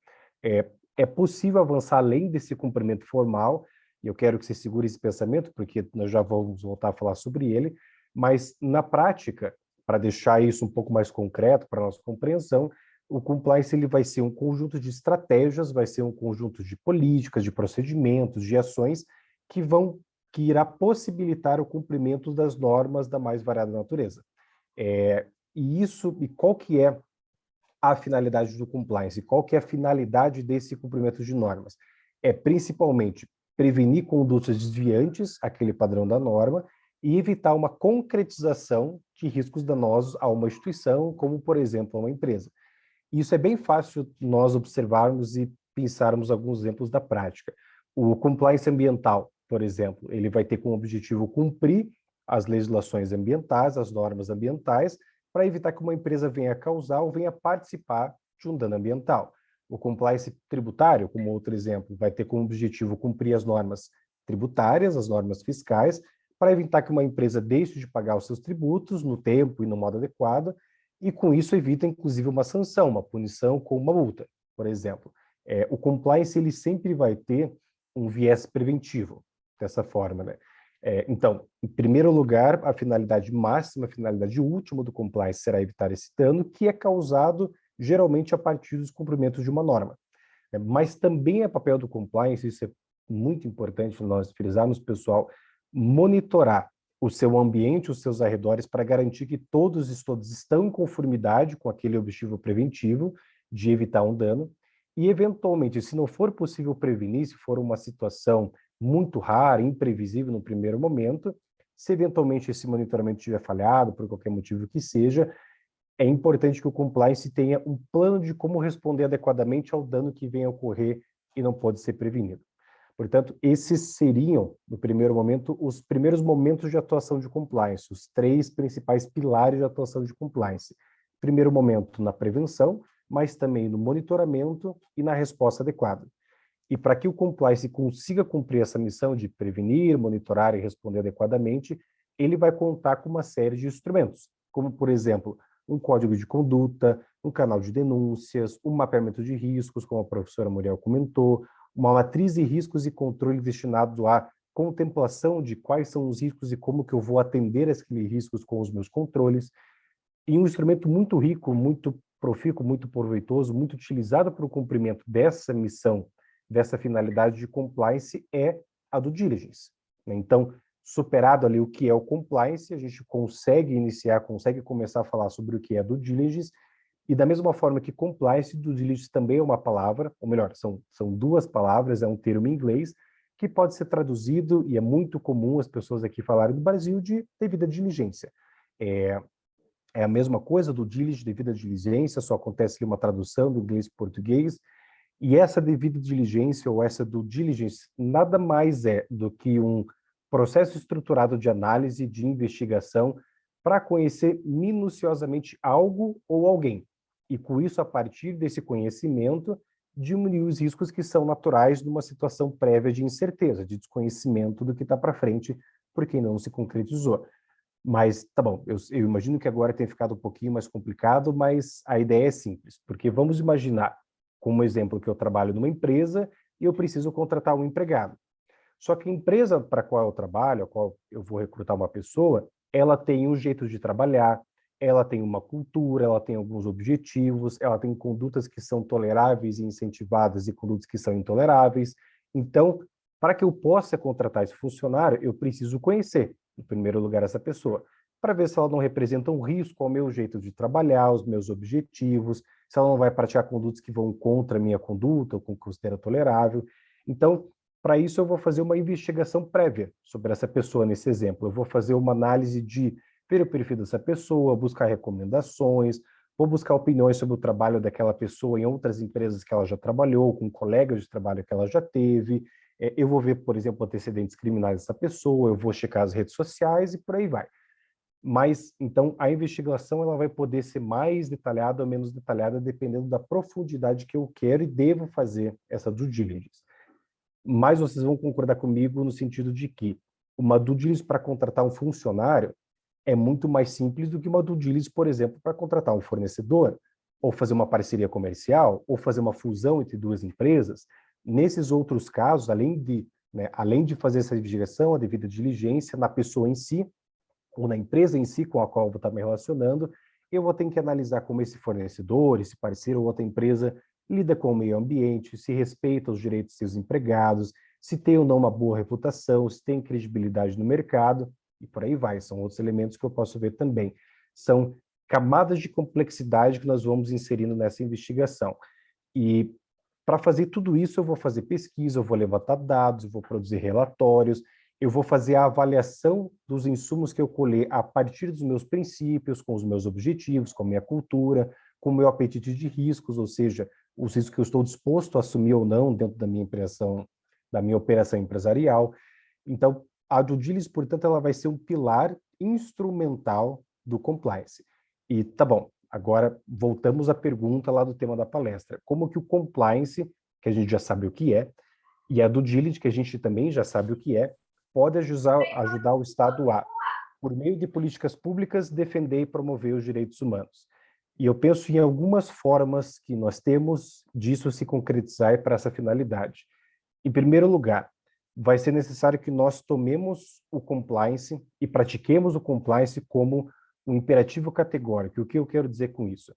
É possível avançar além desse cumprimento formal, e eu quero que você segure esse pensamento, porque nós já vamos voltar a falar sobre ele, mas na prática, para deixar isso um pouco mais concreto para a nossa compreensão, o compliance ele vai ser um conjunto de estratégias, vai ser um conjunto de políticas, de procedimentos, de ações que irá possibilitar o cumprimento das normas da mais variada natureza. E qual que é a finalidade do compliance? Qual que é a finalidade desse cumprimento de normas? É principalmente prevenir condutas desviantes àquele padrão da norma e evitar uma concretização de riscos danosos a uma instituição, como, por exemplo, a uma empresa. Isso é bem fácil nós observarmos e pensarmos alguns exemplos da prática. O compliance ambiental, por exemplo, ele vai ter como objetivo cumprir as legislações ambientais, as normas ambientais, para evitar que uma empresa venha causar ou venha participar de um dano ambiental. O compliance tributário, como outro exemplo, vai ter como objetivo cumprir as normas tributárias, as normas fiscais, para evitar que uma empresa deixe de pagar os seus tributos no tempo e no modo adequado, e com isso evita, inclusive, uma sanção, uma punição com uma multa, por exemplo. O compliance ele sempre vai ter um viés preventivo, dessa forma, né? Então, em primeiro lugar, a finalidade máxima, a finalidade última do compliance será evitar esse dano, que é causado geralmente a partir dos cumprimentos de uma norma. Mas também é papel do compliance, isso é muito importante nós frisarmos, pessoal, monitorar o seu ambiente, os seus arredores, para garantir que todos e todas estão em conformidade com aquele objetivo preventivo de evitar um dano. E, eventualmente, se não for possível prevenir, se for uma situação muito rara, imprevisível no primeiro momento, Se eventualmente esse monitoramento tiver falhado, por qualquer motivo que seja, é importante que o compliance tenha um plano de como responder adequadamente ao dano que venha a ocorrer e não pode ser prevenido. Portanto, esses seriam, no primeiro momento, os primeiros momentos de atuação de compliance, os 3 principais pilares de atuação de compliance. Primeiro momento na prevenção, mas também no monitoramento e na resposta adequada. E para que o compliance consiga cumprir essa missão de prevenir, monitorar e responder adequadamente, ele vai contar com uma série de instrumentos, como, por exemplo, um código de conduta, um canal de denúncias, um mapeamento de riscos, como a professora Muriel comentou, uma matriz de riscos e controle destinado à contemplação de quais são os riscos e como que eu vou atender aqueles riscos com os meus controles. E um instrumento muito rico, muito profícuo, muito proveitoso, muito utilizado para o cumprimento dessa missão, dessa finalidade de compliance, é a due diligence. Então, superado ali o que é o compliance, a gente consegue iniciar, consegue começar a falar sobre o que é a due diligence, e da mesma forma que compliance, due diligence também é uma palavra, ou melhor, são 2 palavras, é um termo em inglês, que pode ser traduzido, e é muito comum as pessoas aqui falarem do Brasil, de devida diligência. É a mesma coisa do diligence, devida diligência, só acontece ali uma tradução do inglês para o português, e essa devida diligência, ou essa due diligence, nada mais é do que um processo estruturado de análise, de investigação, para conhecer minuciosamente algo ou alguém. E com isso, a partir desse conhecimento, diminuir os riscos que são naturais numa situação prévia de incerteza, de desconhecimento do que está para frente, porque não se concretizou. Mas, tá bom, eu imagino que agora tenha ficado um pouquinho mais complicado, mas a ideia é simples, porque vamos imaginar, como exemplo, que eu trabalho numa empresa e eu preciso contratar um empregado. Só que a empresa para a qual eu trabalho, a qual eu vou recrutar uma pessoa, ela tem um jeito de trabalhar, ela tem uma cultura, ela tem alguns objetivos, ela tem condutas que são toleráveis e incentivadas e condutas que são intoleráveis. Então, para que eu possa contratar esse funcionário, eu preciso conhecer, em primeiro lugar, essa pessoa, para ver se ela não representa um risco ao meu jeito de trabalhar, aos meus objetivos, se ela não vai praticar condutas que vão contra a minha conduta, ou que eu considero tolerável. Então, para isso, eu vou fazer uma investigação prévia sobre essa pessoa nesse exemplo. Eu vou fazer uma análise de ver o perfil dessa pessoa, buscar recomendações, vou buscar opiniões sobre o trabalho daquela pessoa em outras empresas que ela já trabalhou, com colegas de trabalho que ela já teve. Eu vou ver, por exemplo, antecedentes criminais dessa pessoa, eu vou checar as redes sociais e por aí vai. Mas, então, a investigação ela vai poder ser mais detalhada ou menos detalhada, dependendo da profundidade que eu quero e devo fazer essa due diligence. Mas vocês vão concordar comigo no sentido de que uma due diligence para contratar um funcionário é muito mais simples do que uma due diligence, por exemplo, para contratar um fornecedor, ou fazer uma parceria comercial, ou fazer uma fusão entre 2 empresas. Nesses outros casos, além de fazer essa investigação, a devida diligência na pessoa em si, ou na empresa em si com a qual eu vou estar me relacionando, eu vou ter que analisar como esse fornecedor, esse parceiro ou outra empresa lida com o meio ambiente, se respeita os direitos de seus empregados, se tem ou não uma boa reputação, se tem credibilidade no mercado, e por aí vai. São outros elementos que eu posso ver também. São camadas de complexidade que nós vamos inserindo nessa investigação. E para fazer tudo isso, eu vou fazer pesquisa, eu vou levantar dados, eu vou produzir relatórios, eu vou fazer a avaliação dos insumos que eu colher a partir dos meus princípios, com os meus objetivos, com a minha cultura, com o meu apetite de riscos, ou seja, os riscos que eu estou disposto a assumir ou não dentro da minha operação empresarial. Então, a due diligence, portanto, ela vai ser um pilar instrumental do compliance. E tá bom, agora voltamos à pergunta lá do tema da palestra. Como que o compliance, que a gente já sabe o que é, e a due diligence, que a gente também já sabe o que é, pode ajudar o Estado a, por meio de políticas públicas, defender e promover os direitos humanos. E eu penso em algumas formas que nós temos disso se concretizar para essa finalidade. Em primeiro lugar, vai ser necessário que nós tomemos o compliance e pratiquemos o compliance como um imperativo categórico. O que eu quero dizer com isso?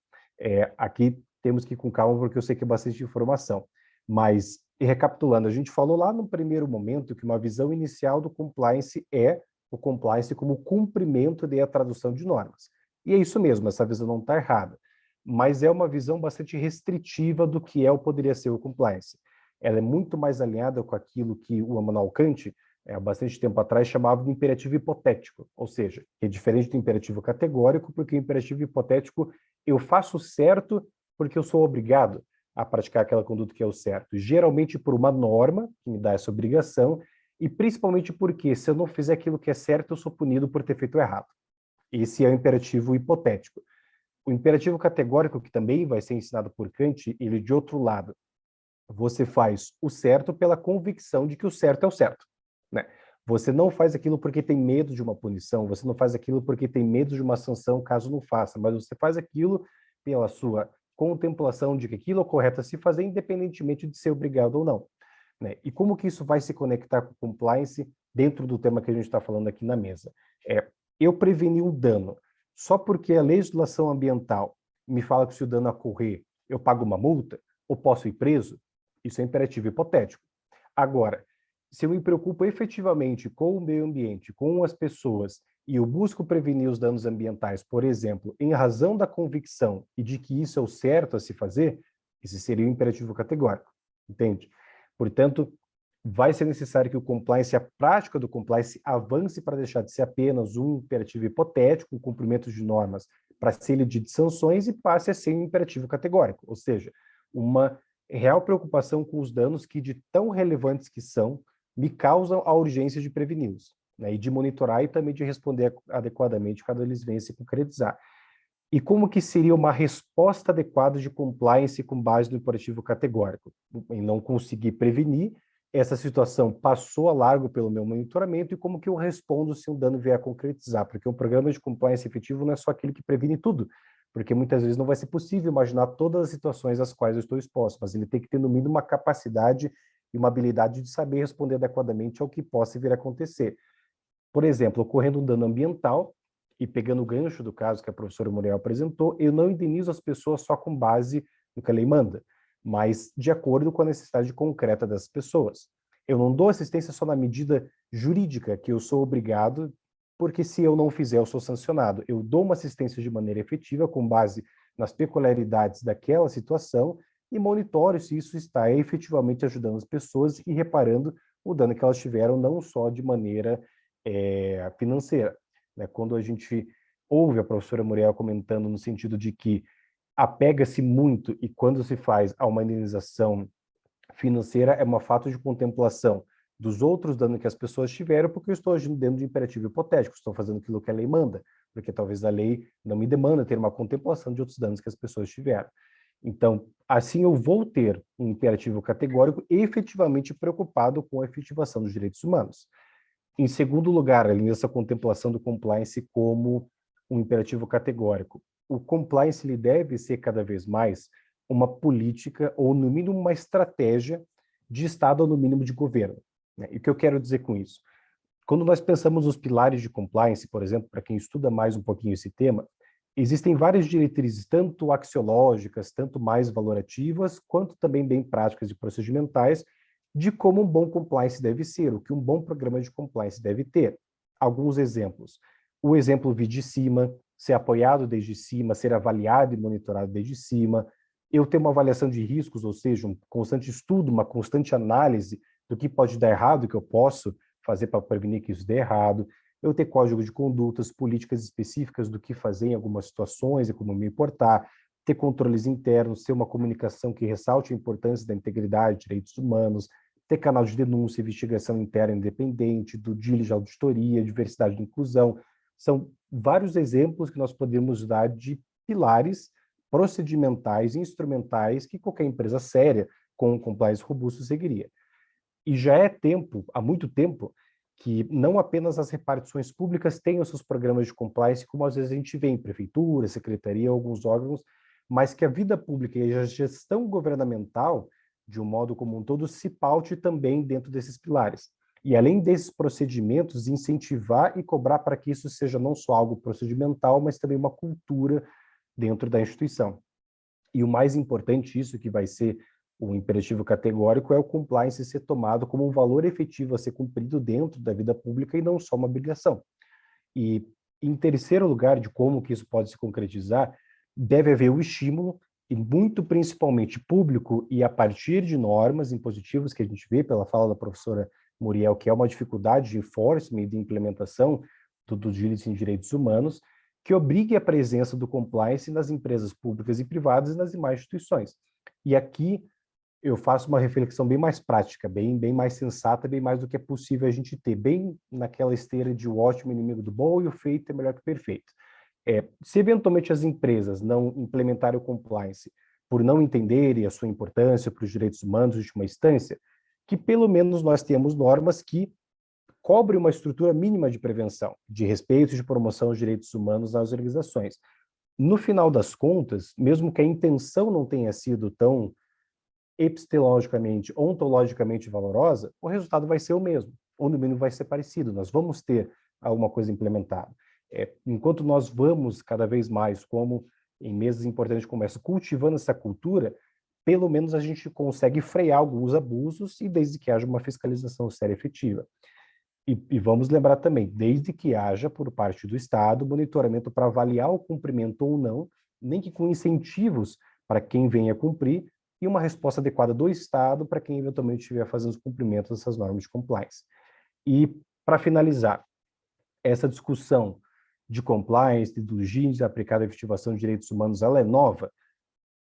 Aqui temos que ir com calma, porque eu sei que é bastante informação. Mas, recapitulando, a gente falou lá no primeiro momento que uma visão inicial do compliance é o compliance como cumprimento e a tradução de normas. E é isso mesmo, essa visão não está errada. Mas é uma visão bastante restritiva do que poderia ser o compliance. Ela é muito mais alinhada com aquilo que o Immanuel Kant há bastante tempo atrás, chamava de imperativo hipotético, ou seja, é diferente do imperativo categórico, porque o imperativo hipotético eu faço certo porque eu sou obrigado a praticar aquela conduta que é o certo, geralmente por uma norma que me dá essa obrigação, e principalmente porque se eu não fizer aquilo que é certo, eu sou punido por ter feito errado. Esse é o imperativo hipotético. O imperativo categórico, que também vai ser ensinado por Kant, ele de outro lado. Você faz o certo pela convicção de que o certo é o certo, né? Você não faz aquilo porque tem medo de uma punição, você não faz aquilo porque tem medo de uma sanção caso não faça, mas você faz aquilo pela sua contemplação de que aquilo é o correto a se fazer, independentemente de ser obrigado ou não, né? E como que isso vai se conectar com compliance dentro do tema que a gente está falando aqui na mesa? Eu preveni um dano só porque a legislação ambiental me fala que se o dano ocorrer, eu pago uma multa, ou posso ir preso? Isso é imperativo hipotético. Agora, se eu me preocupo efetivamente com o meio ambiente, com as pessoas, e eu busco prevenir os danos ambientais, por exemplo, em razão da convicção e de que isso é o certo a se fazer, esse seria o imperativo categórico, entende? Portanto, vai ser necessário que o compliance, a prática do compliance, avance para deixar de ser apenas um imperativo hipotético, o cumprimento de normas para ser de sanções, e passe a ser um imperativo categórico, ou seja, uma real preocupação com os danos que, de tão relevantes que são, me causam a urgência de preveni-los, né, e de monitorar e também de responder adequadamente quando eles venham se concretizar. E como que seria uma resposta adequada de compliance com base no imperativo categórico? Em não conseguir prevenir, essa situação passou a largo pelo meu monitoramento, e como que eu respondo se um dano vier a concretizar? Porque um programa de compliance efetivo não é só aquele que previne tudo, porque muitas vezes não vai ser possível imaginar todas as situações às quais eu estou exposto, mas ele tem que ter no mínimo uma capacidade e uma habilidade de saber responder adequadamente ao que possa vir a acontecer. Por exemplo, ocorrendo um dano ambiental, e pegando o gancho do caso que a professora Muriel apresentou, eu não indenizo as pessoas só com base no que a lei manda, mas de acordo com a necessidade concreta das pessoas. Eu não dou assistência só na medida jurídica, que eu sou obrigado, porque se eu não fizer, eu sou sancionado. Eu dou uma assistência de maneira efetiva, com base nas peculiaridades daquela situação, e monitoro se isso está efetivamente ajudando as pessoas e reparando o dano que elas tiveram, não só de maneira financeira, né? Quando a gente ouve a professora Muriel comentando no sentido de que apega-se muito, e quando se faz a uma indenização financeira, é uma falta de contemplação dos outros danos que as pessoas tiveram, porque eu estou agindo dentro de imperativo hipotético, estou fazendo aquilo que a lei manda, porque talvez a lei não me demanda ter uma contemplação de outros danos que as pessoas tiveram. Então, assim eu vou ter um imperativo categórico efetivamente preocupado com a efetivação dos direitos humanos. Em segundo lugar, além dessa contemplação do compliance como um imperativo categórico, o compliance ele deve ser cada vez mais uma política, ou no mínimo uma estratégia de Estado, ou no mínimo de governo, né? E o que eu quero dizer com isso? Quando nós pensamos nos pilares de compliance, por exemplo, para quem estuda mais um pouquinho esse tema, existem várias diretrizes, tanto axiológicas, tanto mais valorativas, quanto também bem práticas e procedimentais, de como um bom compliance deve ser, o que um bom programa de compliance deve ter. Alguns exemplos. O exemplo vir de cima, ser apoiado desde cima, ser avaliado e monitorado desde cima, eu ter uma avaliação de riscos, ou seja, um constante estudo, uma constante análise do que pode dar errado, o que eu posso fazer para prevenir que isso dê errado, eu ter código de condutas, políticas específicas do que fazer em algumas situações e como me importar, ter controles internos, ter uma comunicação que ressalte a importância da integridade, direitos humanos, ter canal de denúncia, investigação interna independente, do diligence, auditoria, diversidade e inclusão. São vários exemplos que nós podemos dar de pilares procedimentais e instrumentais que qualquer empresa séria com um compliance robusto seguiria. E já é tempo, há muito tempo, que não apenas as repartições públicas tenham seus programas de compliance, como às vezes a gente vê em prefeitura, secretaria, alguns órgãos, mas que a vida pública e a gestão governamental, de um modo como um todo, se paute também dentro desses pilares. E além desses procedimentos, incentivar e cobrar para que isso seja não só algo procedimental, mas também uma cultura dentro da instituição. E o mais importante, isso que vai ser o imperativo categórico, é o compliance ser tomado como um valor efetivo a ser cumprido dentro da vida pública e não só uma obrigação. E, em terceiro lugar, de como que isso pode se concretizar, deve haver o estímulo, e muito principalmente público, e a partir de normas impositivas que a gente vê pela fala da professora Muriel, que é uma dificuldade de enforcement e de implementação do due diligence em direitos humanos, que obrigue a presença do compliance nas empresas públicas e privadas e nas demais instituições. E aqui eu faço uma reflexão bem mais prática, bem mais sensata, bem mais do que é possível a gente ter, bem naquela esteira de o ótimo inimigo do bom e o feito é melhor que o perfeito. Se eventualmente as empresas não implementarem o compliance por não entenderem a sua importância para os direitos humanos de última instância, que pelo menos nós temos normas que cobrem uma estrutura mínima de prevenção, de respeito e de promoção aos direitos humanos nas organizações. No final das contas, mesmo que a intenção não tenha sido tão epistemologicamente, ontologicamente valorosa, o resultado vai ser o mesmo, ou no mínimo vai ser parecido, nós vamos ter alguma coisa implementada. Enquanto nós vamos cada vez mais, como em mesas importantes de comércio, cultivando essa cultura, pelo menos a gente consegue frear alguns abusos e desde que haja uma fiscalização séria e efetiva. E vamos lembrar também, desde que haja, por parte do Estado, monitoramento para avaliar o cumprimento ou não, nem que com incentivos para quem venha cumprir, e uma resposta adequada do Estado para quem eventualmente estiver fazendo os cumprimentos dessas normas de compliance. E, para finalizar, essa discussão de compliance, de due diligence aplicada à efetivação de direitos humanos, ela é nova?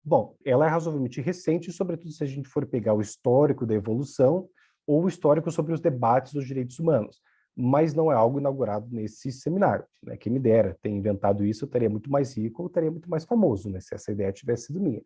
Bom, ela é razoavelmente recente, sobretudo se a gente for pegar o histórico da evolução ou o histórico sobre os debates dos direitos humanos, mas não é algo inaugurado nesse seminário, né? Quem me dera ter inventado isso, eu estaria muito mais rico, eu estaria muito mais famoso, né? Se essa ideia tivesse sido minha.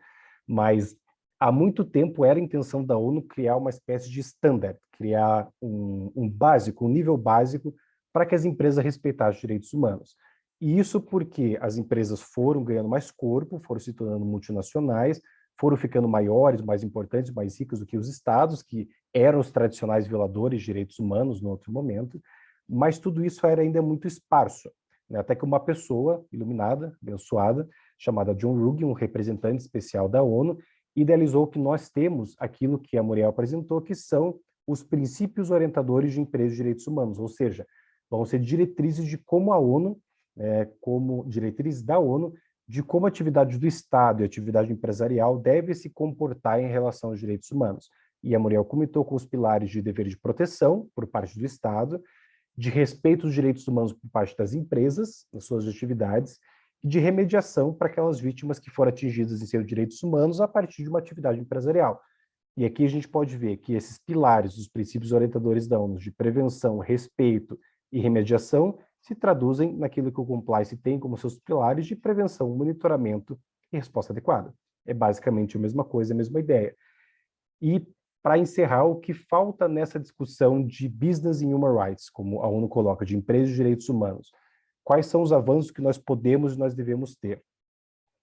Mas há muito tempo era a intenção da ONU criar uma espécie de standard, criar um básico, um nível básico para que as empresas respeitassem os direitos humanos. E isso porque as empresas foram ganhando mais corpo, foram se tornando multinacionais, foram ficando maiores, mais importantes, mais ricas do que os estados, que eram os tradicionais violadores de direitos humanos no outro momento, mas tudo isso era ainda muito esparso, né? Até que uma pessoa iluminada, abençoada, chamada John Ruggie, um representante especial da ONU, idealizou que nós temos aquilo que a Muriel apresentou, que são os princípios orientadores de empresas de direitos humanos, ou seja, vão ser diretrizes de como a ONU, como diretrizes da ONU, de como a atividade do Estado e a atividade empresarial deve se comportar em relação aos direitos humanos. E a Muriel comentou com os pilares de dever de proteção por parte do Estado, de respeito aos direitos humanos por parte das empresas, nas suas atividades, e de remediação para aquelas vítimas que foram atingidas em seus direitos humanos a partir de uma atividade empresarial. E aqui a gente pode ver que esses pilares, os princípios orientadores da ONU de prevenção, respeito e remediação, se traduzem naquilo que o compliance tem como seus pilares de prevenção, monitoramento e resposta adequada. É basicamente a mesma coisa, a mesma ideia. E, para encerrar, o que falta nessa discussão de business and human rights, como a ONU coloca, de empresas de direitos humanos, quais são os avanços que nós podemos e nós devemos ter?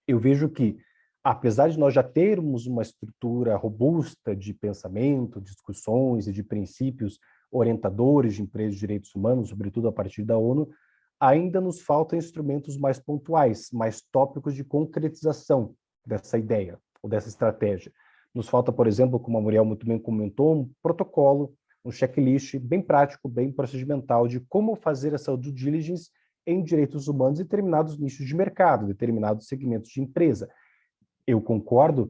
Eu vejo que, apesar de nós já termos uma estrutura robusta de pensamento, discussões e de princípios orientadores de empresas de direitos humanos, sobretudo a partir da ONU, ainda nos faltam instrumentos mais pontuais, mais tópicos de concretização dessa ideia ou dessa estratégia. Nos falta, por exemplo, como a Muriel muito bem comentou, um protocolo, um checklist bem prático, bem procedimental de como fazer essa due diligence em direitos humanos em determinados nichos de mercado, determinados segmentos de empresa. Eu concordo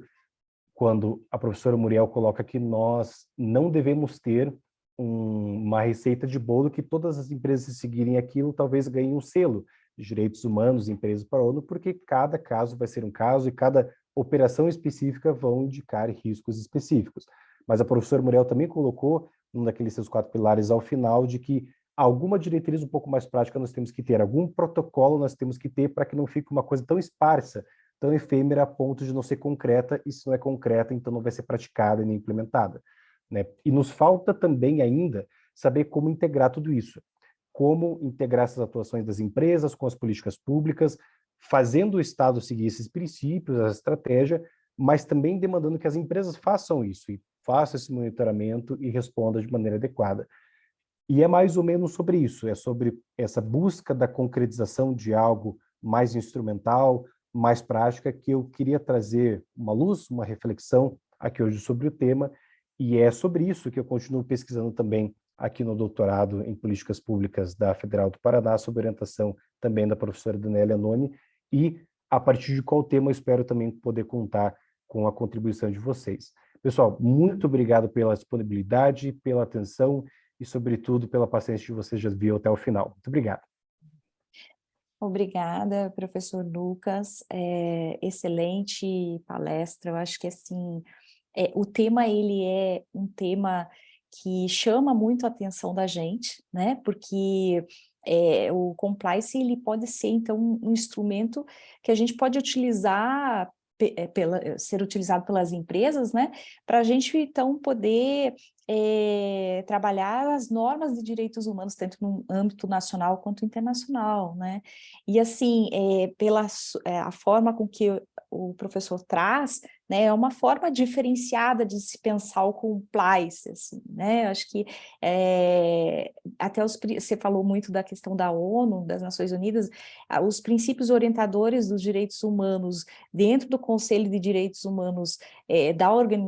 quando a professora Muriel coloca que nós não devemos ter uma receita de bolo que todas as empresas, se seguirem aquilo, talvez ganhem um selo de direitos humanos, empresas para a ONU, porque cada caso vai ser um caso e cada operação específica vão indicar riscos específicos. Mas a professora Muriel também colocou, um daqueles seus 4 pilares ao final, de que alguma diretriz um pouco mais prática nós temos que ter, algum protocolo nós temos que ter para que não fique uma coisa tão esparsa, tão efêmera a ponto de não ser concreta, e se não é concreta, então não vai ser praticada nem implementada, né? E nos falta também ainda saber como integrar tudo isso, como integrar essas atuações das empresas com as políticas públicas, fazendo o Estado seguir esses princípios, essa estratégia, mas também demandando que as empresas façam isso, e façam esse monitoramento e respondam de maneira adequada. E é mais ou menos sobre isso, é sobre essa busca da concretização de algo mais instrumental, mais prática, que eu queria trazer uma luz, uma reflexão aqui hoje sobre o tema, e é sobre isso que eu continuo pesquisando também aqui no doutorado em Políticas Públicas da Federal do Paraná, sob orientação também da professora Danélia Noni, e a partir de qual tema eu espero também poder contar com a contribuição de vocês. Pessoal, muito obrigado pela disponibilidade, pela atenção, e, sobretudo, pela paciência que você já viu até o final. Muito obrigado. Obrigada, professor Lucas. Excelente palestra. Eu acho que assim, o tema ele é um tema que chama muito a atenção da gente, né? Porque o compliance ele pode ser então um instrumento que a gente pode utilizar ser utilizado pelas empresas, né? Para a gente então poder trabalhar as normas de direitos humanos, tanto no âmbito nacional quanto internacional, né? E assim, a forma com que o professor traz, né, é uma forma diferenciada de se pensar o compliance, assim, né? Acho que até você falou muito da questão da ONU, das Nações Unidas, os princípios orientadores dos direitos humanos dentro do Conselho de Direitos Humanos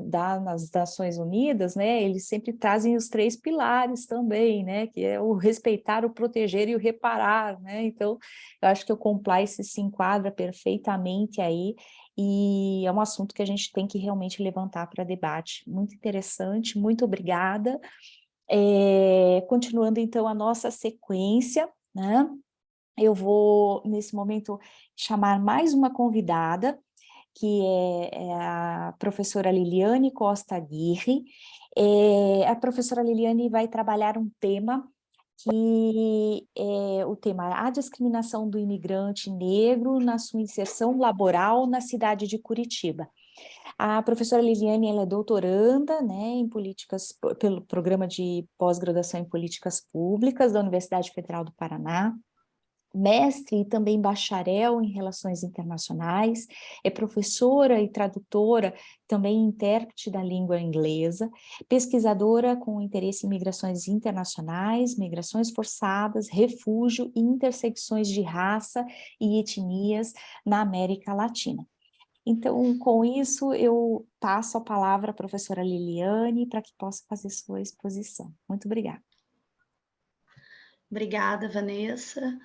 das Nações Unidas, né? Eles sempre trazem os 3 pilares também, né? Que é o respeitar, o proteger e o reparar, né? Então, eu acho que o compliance se enquadra perfeitamente aí, e é um assunto que a gente tem que realmente levantar para debate. Muito interessante, muito obrigada. Continuando então a nossa sequência, né? Eu vou, nesse momento, chamar mais uma convidada, que é a professora Liliane Costa Aguirre. A professora Liliane vai trabalhar um tema que é o tema a discriminação do imigrante negro na sua inserção laboral na cidade de Curitiba. A professora Liliane, ela é doutoranda, né, em políticas, pelo programa de pós-graduação em políticas públicas da Universidade Federal do Paraná, mestre e também bacharel em relações internacionais, é professora e tradutora, também intérprete da língua inglesa, pesquisadora com interesse em migrações internacionais, migrações forçadas, refúgio e intersecções de raça e etnias na América Latina. Então, com isso, eu passo a palavra à professora Liliane para que possa fazer sua exposição. Muito obrigada. Obrigada, Vanessa.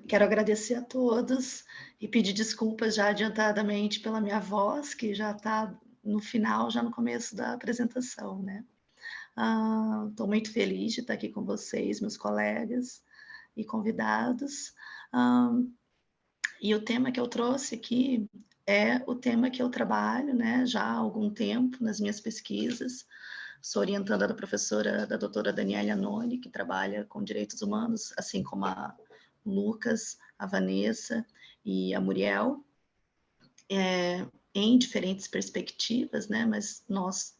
Quero agradecer a todos e pedir desculpas já adiantadamente pela minha voz, que já está no final, já no começo da apresentação, né? Estou muito feliz de estar aqui com vocês, meus colegas e convidados. E o tema que eu trouxe aqui é o tema que eu trabalho, né, já há algum tempo nas minhas pesquisas. Sou orientanda da doutora Daniela Anoni, que trabalha com direitos humanos, assim como a Lucas, a Vanessa e a Muriel, em diferentes perspectivas, né, mas nós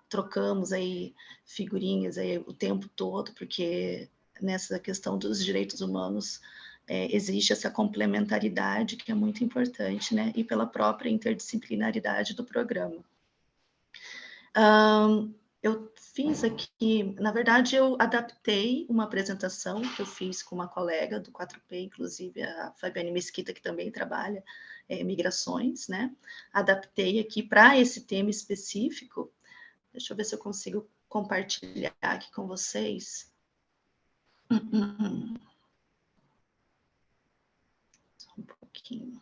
trocamos aí figurinhas aí o tempo todo, porque nessa questão dos direitos humanos existe essa complementaridade que é muito importante, né, e pela própria interdisciplinaridade do programa. Eu fiz aqui, na verdade, eu adaptei uma apresentação que eu fiz com uma colega do 4P, inclusive a Fabiane Mesquita, que também trabalha migrações, né? Adaptei aqui para esse tema específico. Deixa eu ver se eu consigo compartilhar aqui com vocês. Só um pouquinho.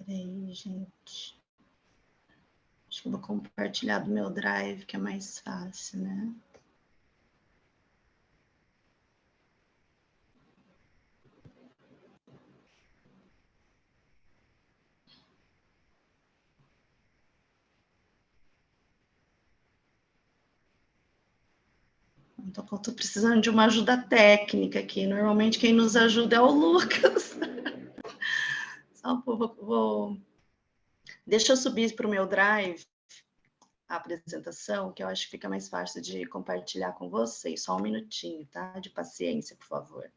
Peraí, gente. Acho que eu vou compartilhar do meu Drive, que é mais fácil, né? Então, eu estou precisando de uma ajuda técnica aqui. Normalmente, quem nos ajuda é o Lucas. Deixa eu subir para o meu Drive a apresentação, que eu acho que fica mais fácil de compartilhar com vocês. Só um minutinho, tá? De paciência, por favor.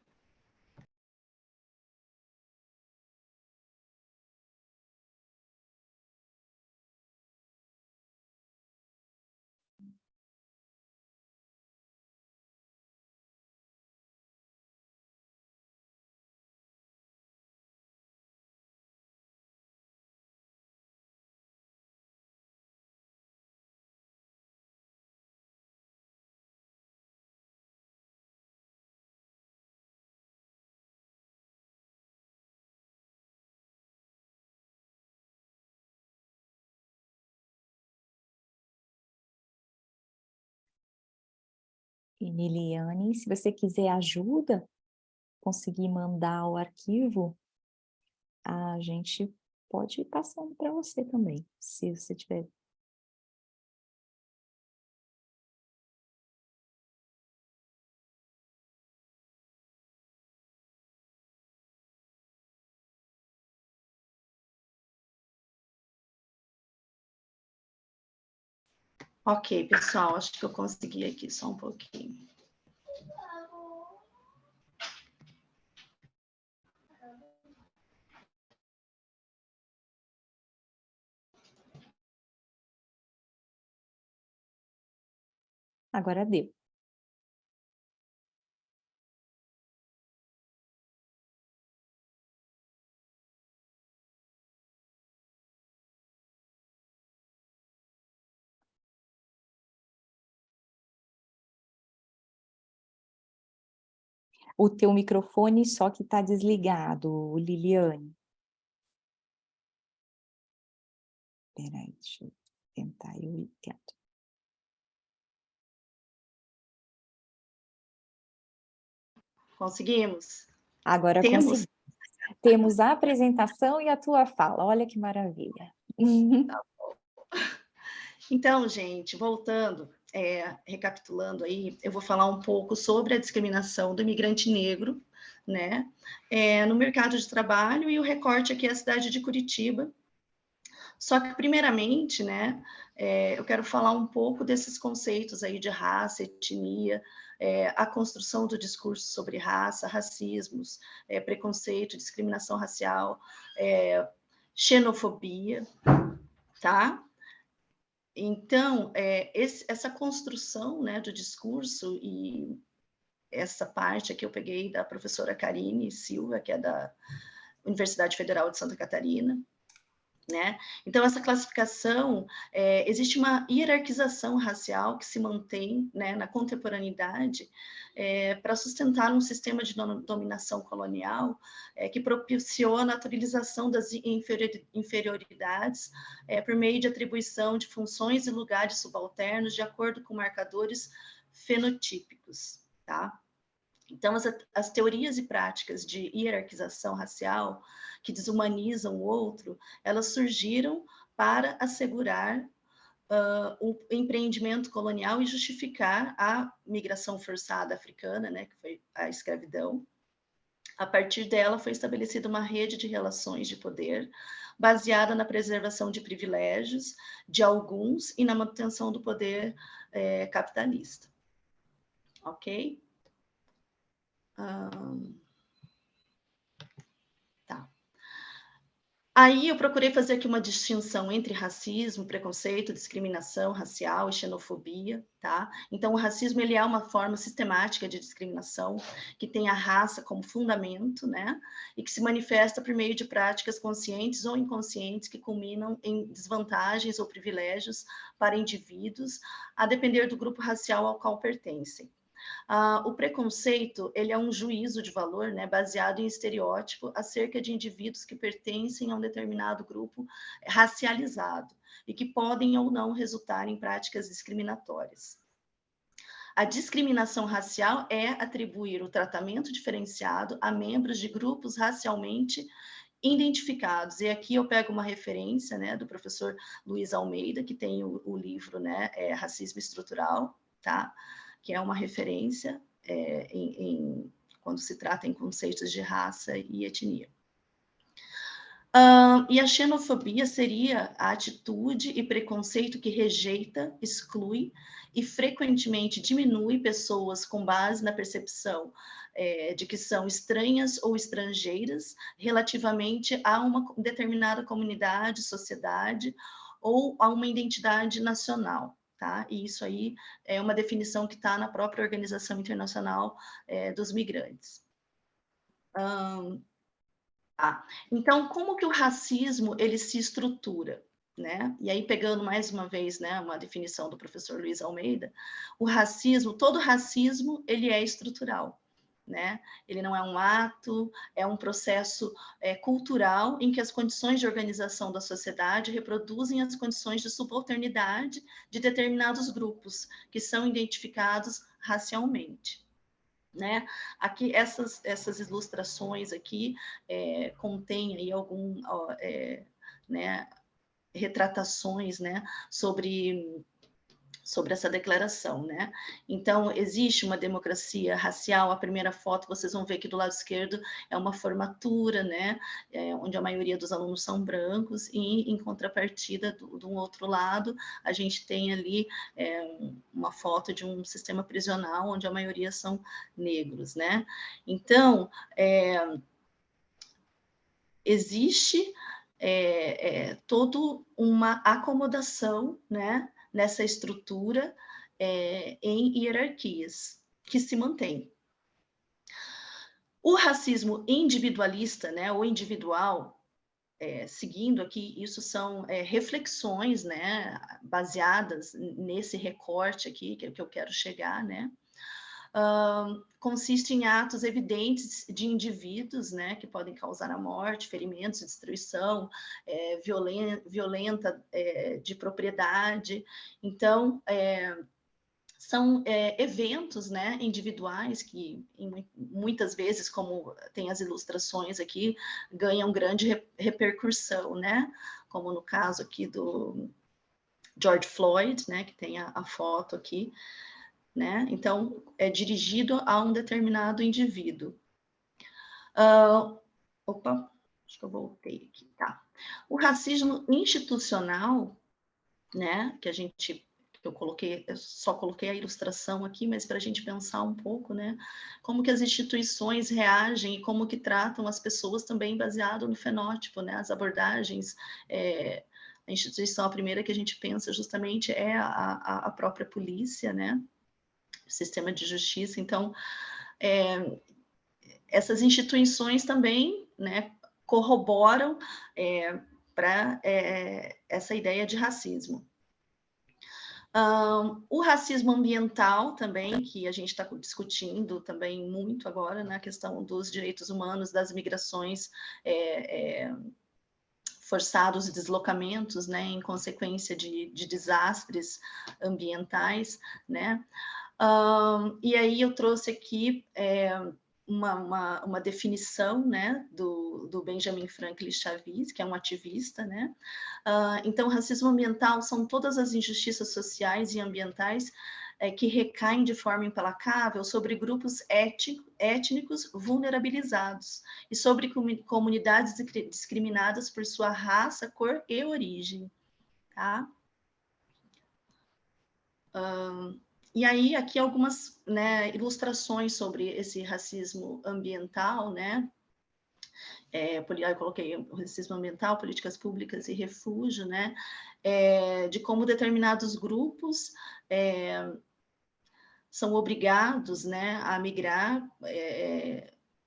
E Liliane, se você quiser ajuda, conseguir mandar o arquivo, a gente pode ir passando para você também, se você tiver. Ok, pessoal, acho que eu consegui aqui só um pouquinho. Agora deu. O teu microfone só que está desligado, Liliane. Espera aí, deixa eu tentar, eu tento. Conseguimos? Agora Temos? Temos a apresentação e a tua fala, olha que maravilha. Então, gente, voltando, recapitulando aí, eu vou falar um pouco sobre a discriminação do imigrante negro, né, no mercado de trabalho, e o recorte aqui é a cidade de Curitiba. Só que, primeiramente, né, eu quero falar um pouco desses conceitos aí de raça, etnia, a construção do discurso sobre raça, racismos, preconceito, discriminação racial, xenofobia, tá? Então, essa construção, né, do discurso, e essa parte aqui eu peguei da professora Karine Silva, que é da Universidade Federal de Santa Catarina, né? Então, essa classificação, existe uma hierarquização racial que se mantém, né, na contemporaneidade, para sustentar um sistema de dominação colonial que propiciou a naturalização das inferioridades por meio de atribuição de funções e lugares subalternos de acordo com marcadores fenotípicos, tá? Então, as teorias e práticas de hierarquização racial que desumanizam o outro, elas surgiram para assegurar o empreendimento colonial e justificar a migração forçada africana, né, que foi a escravidão. A partir dela foi estabelecida uma rede de relações de poder baseada na preservação de privilégios de alguns e na manutenção do poder capitalista. Ok? Tá. Aí eu procurei fazer aqui uma distinção entre racismo, preconceito, discriminação racial e xenofobia, tá? Então, o racismo, ele é uma forma sistemática de discriminação que tem a raça como fundamento, né? E que se manifesta por meio de práticas conscientes ou inconscientes que culminam em desvantagens ou privilégios para indivíduos, a depender do grupo racial ao qual pertencem. O preconceito, ele é um juízo de valor, né, baseado em estereótipo acerca de indivíduos que pertencem a um determinado grupo racializado e que podem ou não resultar em práticas discriminatórias. A discriminação racial é atribuir o tratamento diferenciado a membros de grupos racialmente identificados. E aqui eu pego uma referência, né, do professor Luiz Almeida, que tem o livro, né, Racismo Estrutural, tá? Que é uma referência quando se trata em conceitos de raça e etnia. E a xenofobia seria a atitude e preconceito que rejeita, exclui e frequentemente diminui pessoas com base na percepção de que são estranhas ou estrangeiras relativamente a uma determinada comunidade, sociedade ou a uma identidade nacional. Tá? E isso aí é uma definição que está na própria Organização Internacional dos Migrantes. Então, como que o racismo ele se estrutura? Né? E aí, pegando mais uma vez, né, uma definição do professor Luiz Almeida, o racismo, todo racismo, ele é estrutural. Né? Ele não é um ato, é um processo cultural em que as condições de organização da sociedade reproduzem as condições de subalternidade de determinados grupos, que são identificados racialmente. Né? Aqui, essas ilustrações aqui contêm aí né, retratações, né, sobre essa declaração, né? Então, existe uma democracia racial. A primeira foto, vocês vão ver aqui do lado esquerdo, é uma formatura, né? Onde a maioria dos alunos são brancos, e em contrapartida, do outro lado, a gente tem ali uma foto de um sistema prisional, onde a maioria são negros, né? Então, existe toda uma acomodação, né, nessa estrutura em hierarquias que se mantém. O racismo individualista, né, ou individual, seguindo aqui, isso são reflexões, né, baseadas nesse recorte aqui, que é o que eu quero chegar, né, consiste em atos evidentes de indivíduos, né, que podem causar a morte, ferimentos, destruição, violenta de propriedade. Então, são eventos, né, individuais que, muitas vezes, como tem as ilustrações aqui, ganham grande repercussão, né, como no caso aqui do George Floyd, né, que tem a foto aqui, né? Então, é dirigido a um determinado indivíduo. Opa, acho que eu voltei aqui, tá. O racismo institucional, né, que eu só coloquei a ilustração aqui, mas para a gente pensar um pouco, né, como que as instituições reagem e como que tratam as pessoas também baseado no fenótipo, né, as abordagens, a instituição, a primeira que a gente pensa justamente é a própria polícia, né, sistema de justiça. Então, essas instituições também, né, corroboram para essa ideia de racismo. O racismo ambiental também, que a gente está discutindo também muito agora, na questão dos direitos humanos, das migrações forçados e deslocamentos, né, em consequência de desastres ambientais, né. E aí eu trouxe aqui uma definição, né, do Benjamin Franklin Chavis, que é um ativista, né. Então, racismo ambiental são todas as injustiças sociais e ambientais que recaem de forma implacável sobre grupos étnicos vulnerabilizados e sobre comunidades discriminadas por sua raça, cor e origem, tá? E aí, aqui algumas, né, ilustrações sobre esse racismo ambiental, né? Eu coloquei o racismo ambiental, políticas públicas e refúgio, né? De como determinados grupos são obrigados, né, a migrar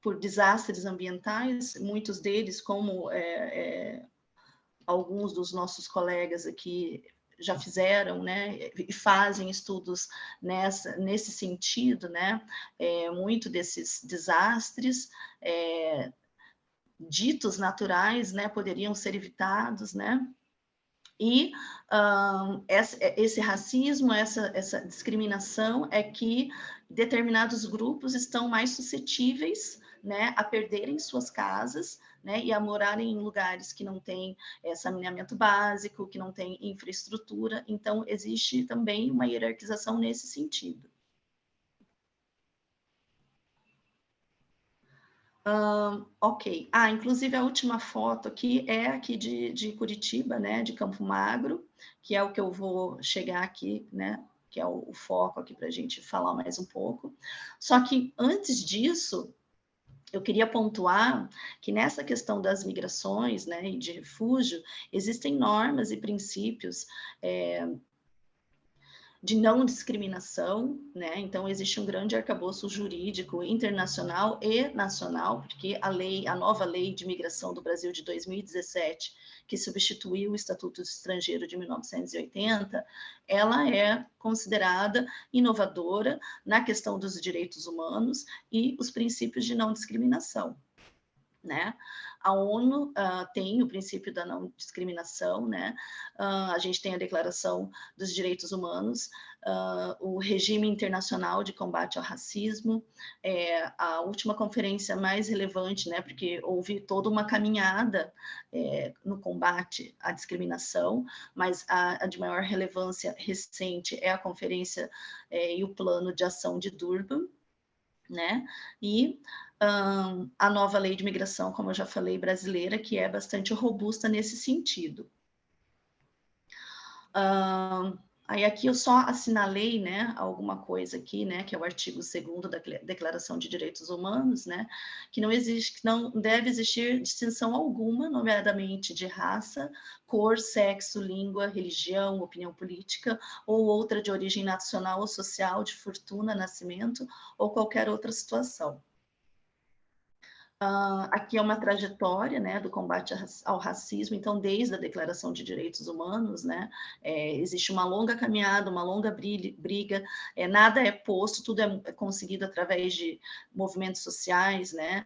por desastres ambientais, muitos deles, como alguns dos nossos colegas aqui já fizeram, né, e fazem estudos nesse sentido, né, muito desses desastres ditos naturais, né, poderiam ser evitados, né, e esse racismo, essa discriminação é que determinados grupos estão mais suscetíveis, né, a perderem suas casas, né, e a morarem em lugares que não têm saneamento básico, que não têm infraestrutura. Então, existe também uma hierarquização nesse sentido. Ok. Inclusive a última foto aqui é aqui de Curitiba, né, de Campo Magro, que é o que eu vou chegar aqui, né, que é o foco aqui para a gente falar mais um pouco. Só que antes disso, eu queria pontuar que nessa questão das migrações, né, e de refúgio, existem normas e princípios de não discriminação, né? Então existe um grande arcabouço jurídico internacional e nacional, porque a nova lei de imigração do Brasil de 2017, que substituiu o Estatuto do Estrangeiro de 1980, ela é considerada inovadora na questão dos direitos humanos e os princípios de não discriminação. né? A ONU tem o princípio da não discriminação, né? A gente tem a Declaração dos Direitos Humanos, o Regime Internacional de Combate ao Racismo, a última conferência mais relevante, né? Porque houve toda uma caminhada no combate à discriminação, mas a de maior relevância recente é a conferência e o Plano de Ação de Durban, né? E a nova lei de migração, como eu já falei, brasileira, que é bastante robusta nesse sentido. Aí aqui eu só assinalei, né, alguma coisa aqui, né, que é o artigo 2º da Declaração de Direitos Humanos, né, que não deve existir distinção alguma, nomeadamente de raça, cor, sexo, língua, religião, opinião política ou outra de origem nacional ou social, de fortuna, nascimento ou qualquer outra situação. Aqui é uma trajetória, né, do combate ao racismo, então, desde a Declaração de Direitos Humanos, né, existe uma longa caminhada, uma longa briga, nada é posto, tudo é conseguido através de movimentos sociais, né,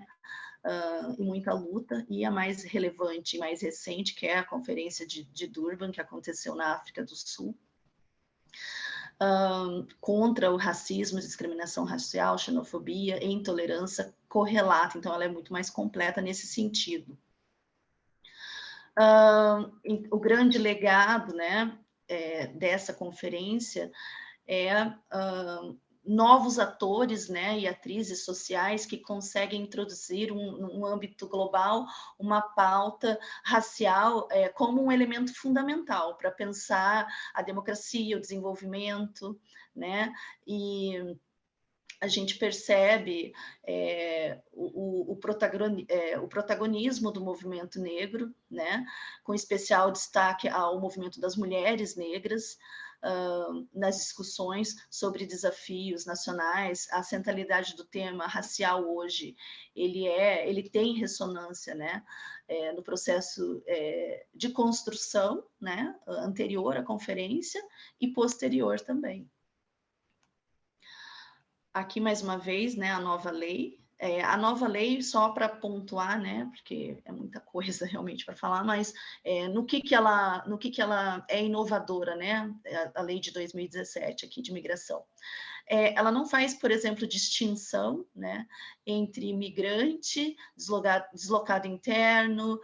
e muita luta, e a mais relevante e mais recente, que é a Conferência de Durban, que aconteceu na África do Sul, contra o racismo, discriminação racial, xenofobia e intolerância correlata, então ela é muito mais completa nesse sentido. O grande legado, né, dessa conferência é novos atores, né, e atrizes sociais que conseguem introduzir um âmbito global, uma pauta racial como um elemento fundamental para pensar a democracia, o desenvolvimento, né, e a gente percebe o protagonismo do movimento negro, né, com especial destaque ao movimento das mulheres negras, nas discussões sobre desafios nacionais. A centralidade do tema racial hoje, ele tem ressonância, né, no processo de construção, né, anterior à conferência e posterior também. Aqui, mais uma vez, né, a nova lei. A nova lei, só para pontuar, né, porque é muita coisa realmente para falar, mas no que ela é inovadora, né, a lei de 2017 aqui de migração. Ela não faz, por exemplo, distinção, né, entre imigrante, deslocado interno,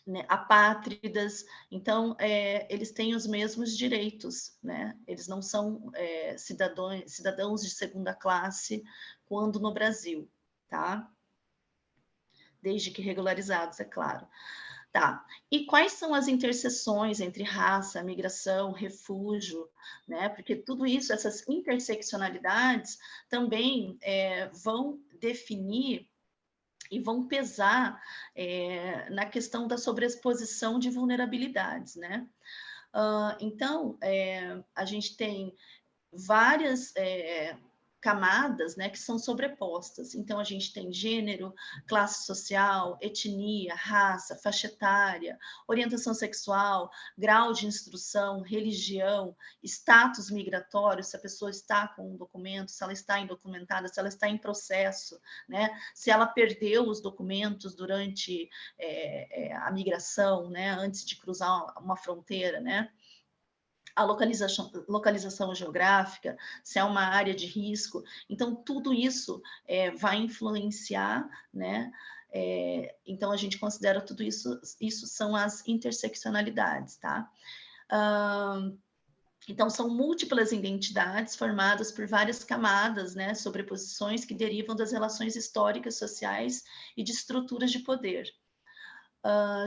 né, apátridas, então eles têm os mesmos direitos, né? Eles não são cidadãos de segunda classe quando no Brasil, tá? Desde que regularizados, é claro. Tá. E quais são as interseções entre raça, migração, refúgio, né? Porque tudo isso, essas interseccionalidades, também vão definir e vão pesar na questão da sobreexposição de vulnerabilidades, né? Então, a gente tem várias camadas, né, que são sobrepostas. Então, a gente tem gênero, classe social, etnia, raça, faixa etária, orientação sexual, grau de instrução, religião, status migratório, se a pessoa está com um documento, se ela está indocumentada, se ela está em processo, né, se ela perdeu os documentos durante a migração, né, antes de cruzar uma fronteira, né, a localização geográfica, se é uma área de risco. Então, tudo isso vai influenciar, né? Então, a gente considera tudo isso são as interseccionalidades, tá? Então, são múltiplas identidades formadas por várias camadas, né? Sobreposições que derivam das relações históricas, sociais e de estruturas de poder.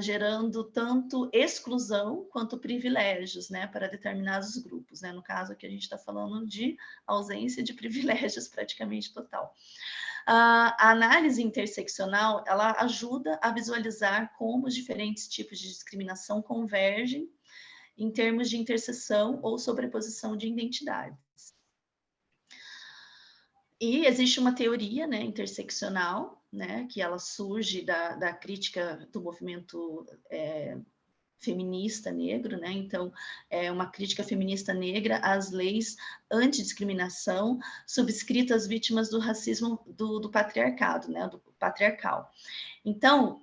Gerando tanto exclusão quanto privilégios, né, para determinados grupos, né? No caso aqui a gente está falando de ausência de privilégios praticamente total. A análise interseccional, ela ajuda a visualizar como os diferentes tipos de discriminação convergem em termos de interseção ou sobreposição de identidades. E existe uma teoria, né, interseccional, né, que ela surge da crítica do movimento feminista negro, né? Então, é uma crítica feminista negra às leis antidiscriminação subscritas às vítimas do racismo do patriarcado, né? Do patriarcal. Então,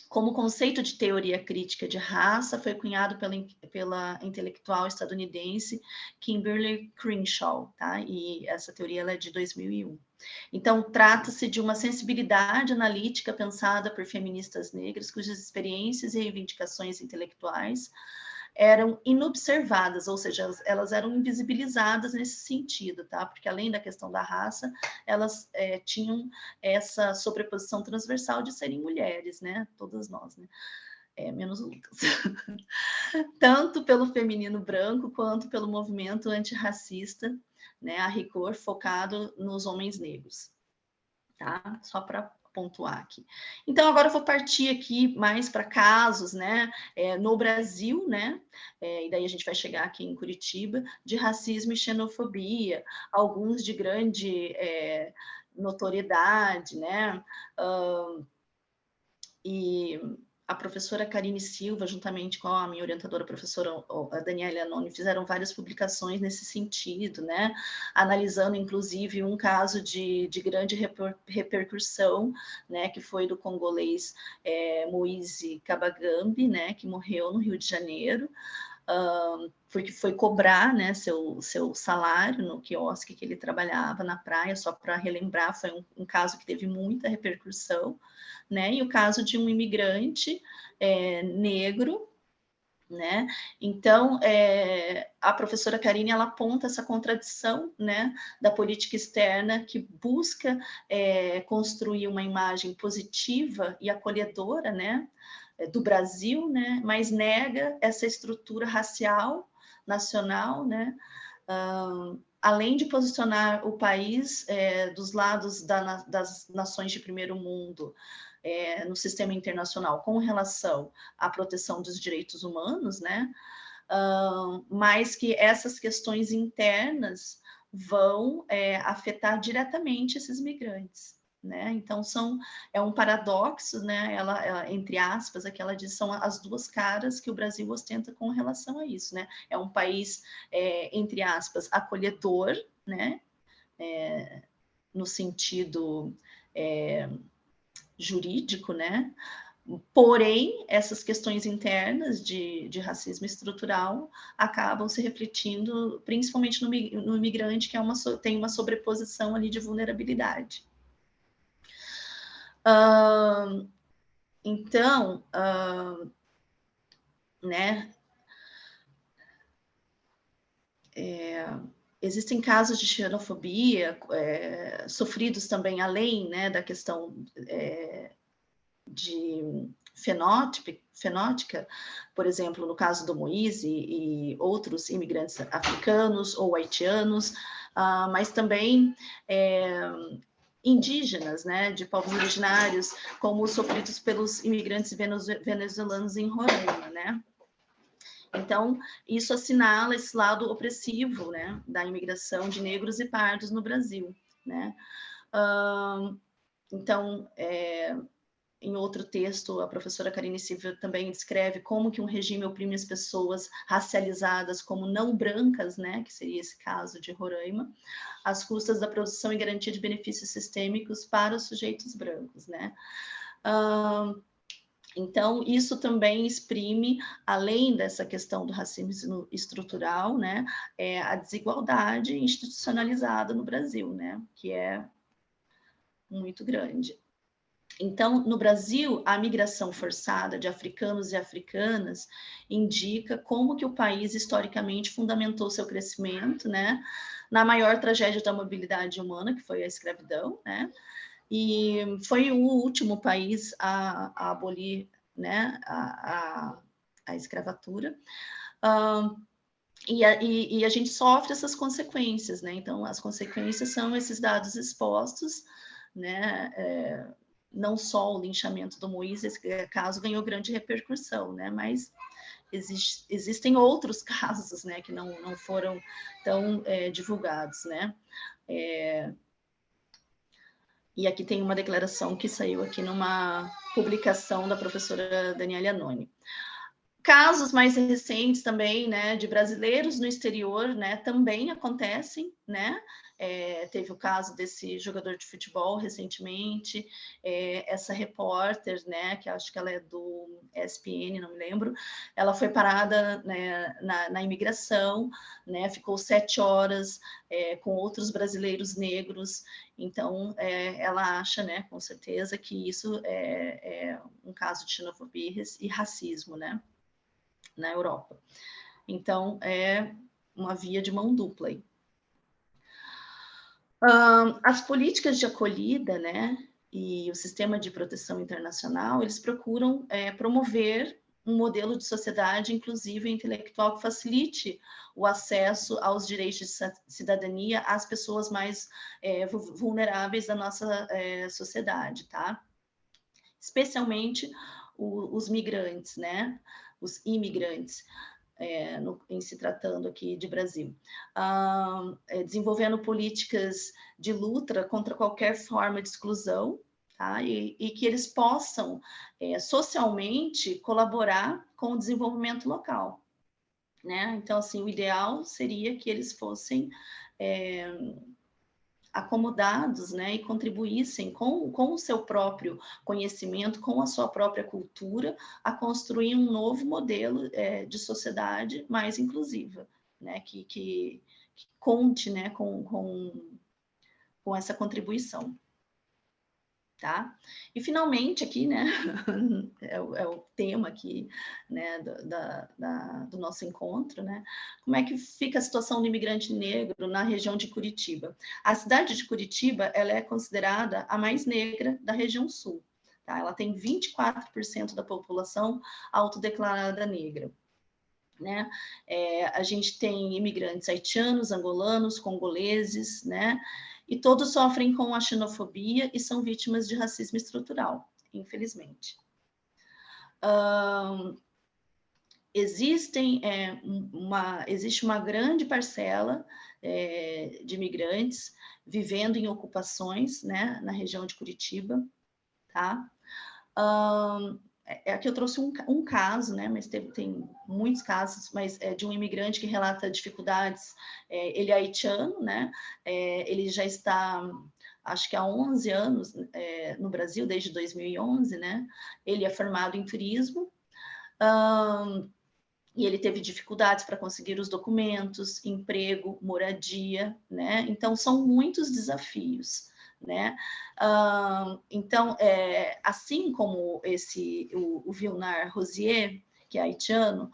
como conceito de teoria crítica de raça, foi cunhado pela intelectual estadunidense Kimberly Crenshaw, tá? E essa teoria ela é de 2001. Então, trata-se de uma sensibilidade analítica pensada por feministas negras, cujas experiências e reivindicações intelectuais eram inobservadas, ou seja, elas eram invisibilizadas nesse sentido, tá? Porque além da questão da raça, elas tinham essa sobreposição transversal de serem mulheres, né? Todas nós, né? Menos o Lucas. Tanto pelo feminino branco quanto pelo movimento antirracista, né? A rigor, focado nos homens negros, tá? Só para pontuar aqui. Então, agora eu vou partir aqui mais para casos, né, no Brasil, né, e daí a gente vai chegar aqui em Curitiba, de racismo e xenofobia, alguns de grande notoriedade, né, e a professora Karine Silva, juntamente com a minha orientadora, a professora a Daniela Anoni, fizeram várias publicações nesse sentido, né? Analisando, inclusive, um caso de grande repercussão, né? Que foi do congolês Moise Kabagambi, né? Que morreu no Rio de Janeiro, porque foi cobrar, né, seu salário no quiosque que ele trabalhava na praia, só para relembrar, foi um caso que teve muita repercussão, né, e o caso de um imigrante negro, né, então a professora Karine, ela aponta essa contradição, né, da política externa que busca construir uma imagem positiva e acolhedora, né, do Brasil, né, mas nega essa estrutura racial nacional, né, além de posicionar o país dos lados das nações de primeiro mundo no sistema internacional com relação à proteção dos direitos humanos, né, mas que essas questões internas vão afetar diretamente esses migrantes. Né? Então é um paradoxo, né? Ela, entre aspas, aqui ela diz, são as duas caras que o Brasil ostenta com relação a isso, né? É um país entre aspas acolhedor, né? No sentido jurídico, né? Porém, essas questões internas de racismo estrutural acabam se refletindo principalmente no imigrante, que tem uma sobreposição ali de vulnerabilidade. Então, né, existem casos de xenofobia sofridos também além, né, da questão de fenótica, por exemplo, no caso do Moise e outros imigrantes africanos ou haitianos, mas também indígenas, né, de povos originários, como os sofridos pelos imigrantes venezuelanos em Roraima, né? Então, isso assinala esse lado opressivo, né, da imigração de negros e pardos no Brasil, né? Então, em outro texto, a professora Karine Silva também descreve como que um regime oprime as pessoas racializadas como não brancas, né, que seria esse caso de Roraima, às custas da produção e garantia de benefícios sistêmicos para os sujeitos brancos, né? Então, isso também exprime, além dessa questão do racismo estrutural, né, a desigualdade institucionalizada no Brasil, né, que é muito grande. Então, no Brasil, a migração forçada de africanos e africanas indica como que o país historicamente fundamentou seu crescimento, né, na maior tragédia da mobilidade humana, que foi a escravidão, né, e foi o último país a abolir, né, a escravatura. E a gente sofre essas consequências, né? Então, as consequências são esses dados expostos, né? Não só o linchamento do Moise, esse caso ganhou grande repercussão, né? Mas existem outros casos, né? Que não foram tão divulgados, né? E aqui tem uma declaração que saiu aqui numa publicação da professora Daniela Anoni. Casos mais recentes também, né, de brasileiros no exterior, né, também acontecem, né? Teve o caso desse jogador de futebol recentemente, essa repórter, né, que acho que ela é do ESPN, não me lembro, ela foi parada, né, na imigração, né, ficou 7 horas com outros brasileiros negros, então ela acha, né, com certeza que isso é um caso de xenofobia e racismo, né? Na Europa. Então, é uma via de mão dupla aí. As políticas de acolhida, né, e o sistema de proteção internacional, eles procuram promover um modelo de sociedade inclusiva e intelectual que facilite o acesso aos direitos de cidadania às pessoas mais vulneráveis da nossa sociedade, tá? Especialmente os migrantes, né? Os imigrantes, em se tratando aqui de Brasil. Desenvolvendo políticas de luta contra qualquer forma de exclusão, tá? E que eles possam socialmente colaborar com o desenvolvimento local, né? Então, assim, o ideal seria que eles fossem acomodados, né, e contribuíssem com o seu próprio conhecimento, com a sua própria cultura, a construir um novo modelo de sociedade mais inclusiva, né, que conte, né, com essa contribuição. Tá? E finalmente aqui, né, é o tema aqui, né, do nosso encontro, né, como é que fica a situação do imigrante negro na região de Curitiba? A cidade de Curitiba, ela é considerada a mais negra da região sul, tá? Ela tem 24% da população autodeclarada negra. Né? A gente tem imigrantes haitianos, angolanos, congoleses, né? E todos sofrem com a xenofobia e são vítimas de racismo estrutural, infelizmente. Existe uma grande parcela de imigrantes vivendo em ocupações, né, na região de Curitiba, tá? Aqui eu trouxe um caso, né, mas tem muitos casos, mas de um imigrante que relata dificuldades. Ele é haitiano, né? Ele já está, acho que há 11 anos no Brasil, desde 2011, né? Ele é formado em turismo, e ele teve dificuldades para conseguir os documentos, emprego, moradia, né? Então, são muitos desafios, né? Então, assim como o Vilnar Rosier, que é haitiano,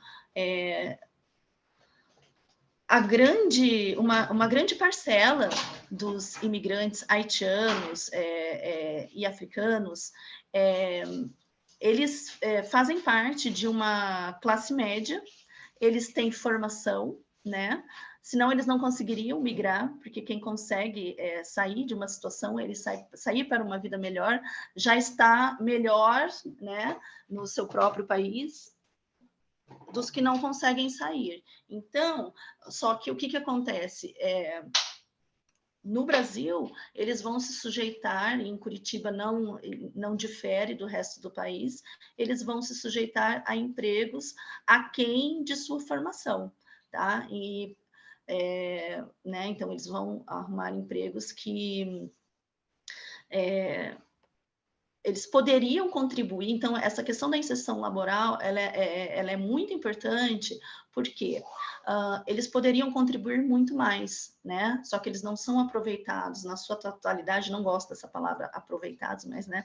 uma grande parcela dos imigrantes haitianos e africanos, eles fazem parte de uma classe média, eles têm formação, né? Senão eles não conseguiriam migrar, porque quem consegue sair de uma situação, ele sair para uma vida melhor, já está melhor, né, no seu próprio país, dos que não conseguem sair. Então, só que o que acontece? No Brasil, eles vão se sujeitar, em Curitiba não difere do resto do país, eles vão se sujeitar a empregos aquém de sua formação, tá? E, né, então, eles vão arrumar empregos que eles poderiam contribuir. Então, essa questão da inserção laboral, ela é muito importante, porque eles poderiam contribuir muito mais, né? Só que eles não são aproveitados na sua totalidade, não gosto dessa palavra aproveitados, mas, né,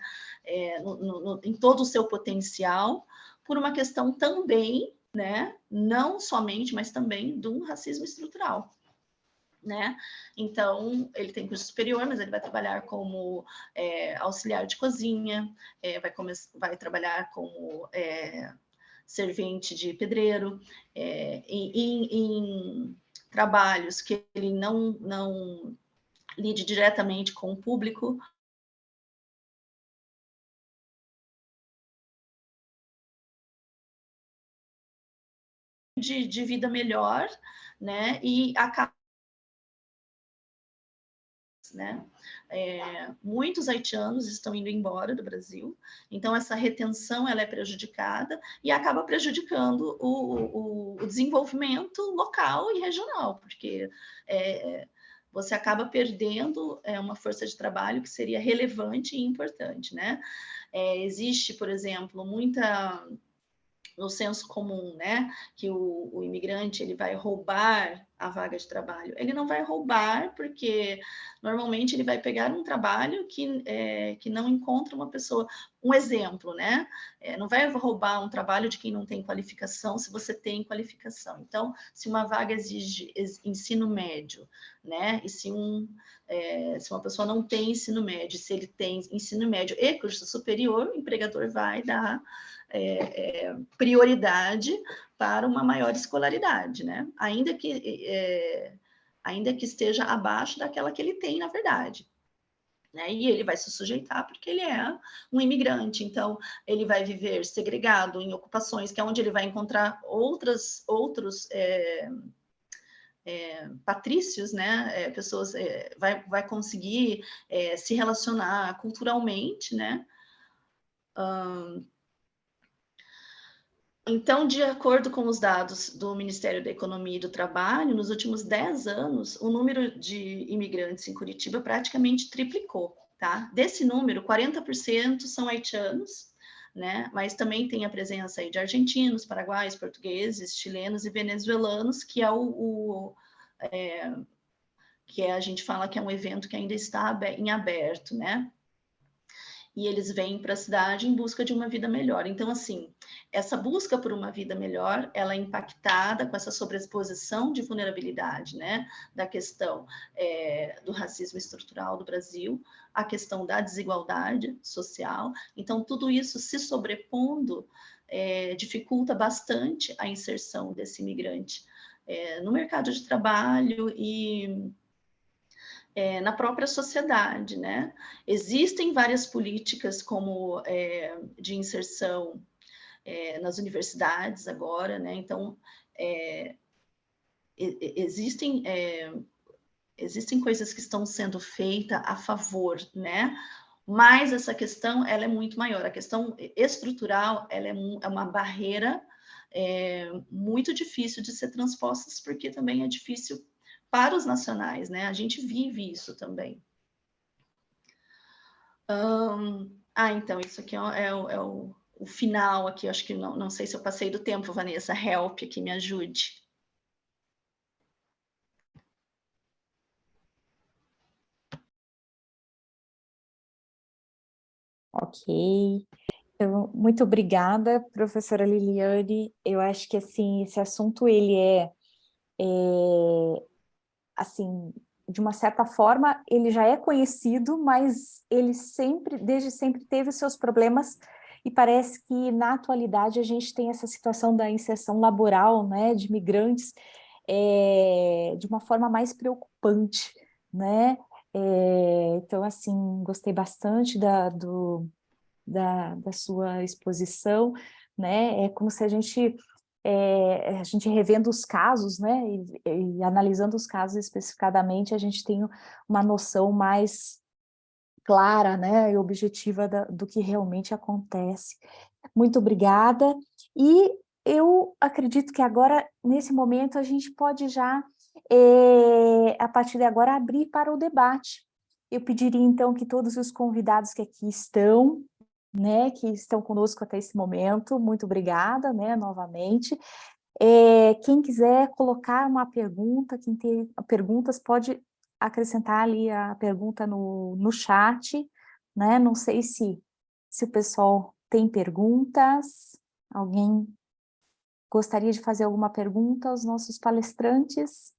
em todo o seu potencial, por uma questão também, né, não somente, mas também do racismo estrutural. Né? Então, ele tem curso superior, mas ele vai trabalhar como auxiliar de cozinha, vai trabalhar como servente de pedreiro, em trabalhos que ele não lide diretamente com o público. De vida melhor, né? E acaba, né? muitos haitianos estão indo embora do Brasil, então essa retenção ela é prejudicada e acaba prejudicando o desenvolvimento local e regional, porque você acaba perdendo uma força de trabalho que seria relevante e importante, né? Existe, por exemplo, muita no senso comum, né, que o imigrante ele vai roubar a vaga de trabalho. Ele não vai roubar porque normalmente ele vai pegar um trabalho que não encontra uma pessoa. Um exemplo, né? Não vai roubar um trabalho de quem não tem qualificação se você tem qualificação. Então, se uma vaga exige ensino médio, né, e se uma pessoa não tem ensino médio, se ele tem ensino médio e curso superior, o empregador vai dar prioridade para uma maior escolaridade, né? Ainda que esteja abaixo daquela que ele tem, na verdade. Né? E ele vai se sujeitar porque ele é um imigrante, então ele vai viver segregado em ocupações, que é onde ele vai encontrar outros patrícios, né? Pessoas vai conseguir se relacionar culturalmente, né? Então, de acordo com os dados do Ministério da Economia e do Trabalho, nos últimos 10 anos, o número de imigrantes em Curitiba praticamente triplicou, tá? Desse número, 40% são haitianos, né? Mas também tem a presença aí de argentinos, paraguaios, portugueses, chilenos e venezuelanos, que a gente fala que é um evento que ainda está em aberto, né? E eles vêm para a cidade em busca de uma vida melhor. Então, assim, essa busca por uma vida melhor, ela é impactada com essa sobreposição de vulnerabilidade, né? Da questão do racismo estrutural do Brasil, a questão da desigualdade social. Então, tudo isso se sobrepondo dificulta bastante a inserção desse imigrante no mercado de trabalho e na própria sociedade, né? Existem várias políticas como de inserção nas universidades agora, né? Então, existem coisas que estão sendo feitas a favor, né? Mas essa questão, ela é muito maior. A questão estrutural, ela é uma barreira muito difícil de ser transposta, porque também é difícil para os nacionais, né? A gente vive isso também. Então, isso aqui é o final aqui, acho que não sei se eu passei do tempo, Vanessa, help aqui, me ajude. Ok. Então, muito obrigada, professora Liliane. Eu acho que, assim, esse assunto, ele assim, de uma certa forma, ele já é conhecido, mas ele desde sempre teve os seus problemas, e parece que, na atualidade, a gente tem essa situação da inserção laboral, né, de migrantes, de uma forma mais preocupante, né? Então, assim, gostei bastante da sua exposição, né? É como se a gente revendo os casos, né? E analisando os casos especificadamente, a gente tem uma noção mais clara, né? E objetiva do que realmente acontece. Muito obrigada. E eu acredito que agora, nesse momento, a gente pode já, a partir de agora, abrir para o debate. Eu pediria, então, que todos os convidados que aqui estão, né, que estão conosco até esse momento, muito obrigada, né, novamente. Quem quiser colocar uma pergunta, quem tem perguntas, pode acrescentar ali a pergunta no chat, né, não sei se o pessoal tem perguntas, alguém gostaria de fazer alguma pergunta aos nossos palestrantes?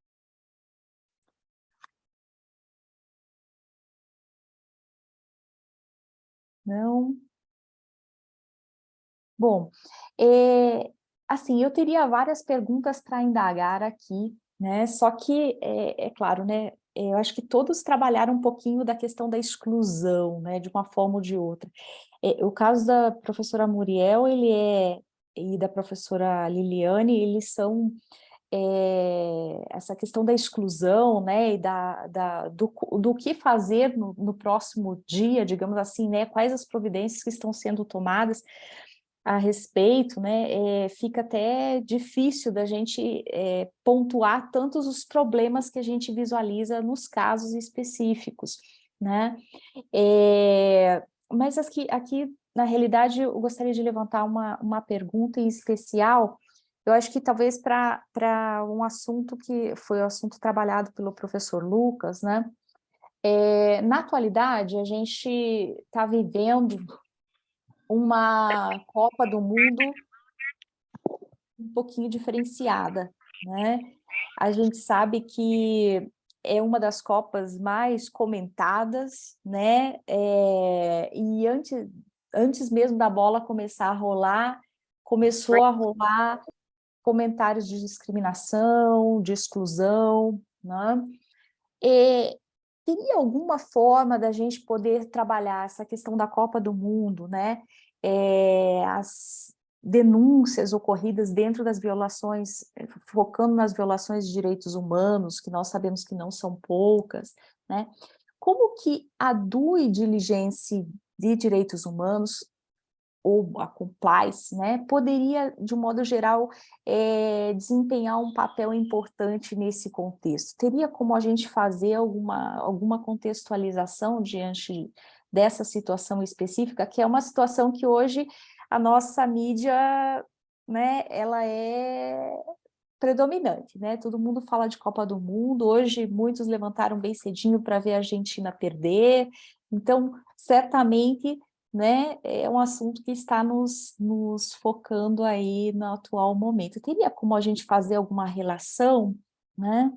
Não? Bom, assim, eu teria várias perguntas para indagar aqui, né? Só que, é claro, né? Eu acho que todos trabalharam um pouquinho da questão da exclusão, né? De uma forma ou de outra. O caso da professora Muriel, e da professora Liliane, eles são essa questão da exclusão, né, e do que fazer no próximo dia, digamos assim, né, quais as providências que estão sendo tomadas a respeito, né, fica até difícil da gente pontuar tantos os problemas que a gente visualiza nos casos específicos, né, mas aqui, na realidade, eu gostaria de levantar uma pergunta em especial. Eu acho que talvez para um assunto que foi o assunto trabalhado pelo professor Lucas, né? Na atualidade, a gente está vivendo uma Copa do Mundo um pouquinho diferenciada, né? A gente sabe que é uma das Copas mais comentadas, né? E antes mesmo da bola começar a rolar, começou a rolar comentários de discriminação, de exclusão, né? E teria alguma forma da gente poder trabalhar essa questão da Copa do Mundo, né? As denúncias ocorridas dentro das violações, focando nas violações de direitos humanos, que nós sabemos que não são poucas, né? Como que a due diligence de direitos humanos ou a compliance, né, poderia, de um modo geral, desempenhar um papel importante nesse contexto? Teria como a gente fazer alguma contextualização diante dessa situação específica, que é uma situação que hoje a nossa mídia, né, ela é predominante, né? Todo mundo fala de Copa do Mundo, hoje muitos levantaram bem cedinho para ver a Argentina perder, então, certamente, né, é um assunto que está nos focando aí no atual momento. Teria como a gente fazer alguma relação, né?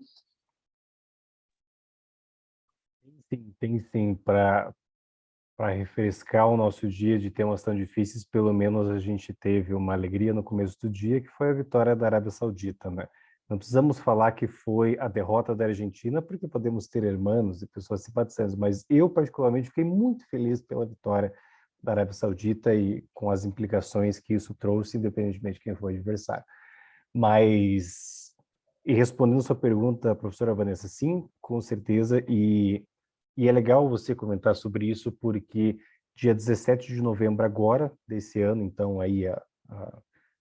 Sim, tem sim, para refrescar o nosso dia de temas tão difíceis, pelo menos a gente teve uma alegria no começo do dia, que foi a vitória da Arábia Saudita, né? Não precisamos falar que foi a derrota da Argentina, porque podemos ter irmãos e pessoas simpatizantes, mas eu, particularmente, fiquei muito feliz pela vitória da Arábia Saudita e com as implicações que isso trouxe, independentemente de quem foi o adversário. Mas, e respondendo sua pergunta, professora Vanessa, sim, com certeza, e é legal você comentar sobre isso, porque dia 17 de novembro agora, desse ano, então aí há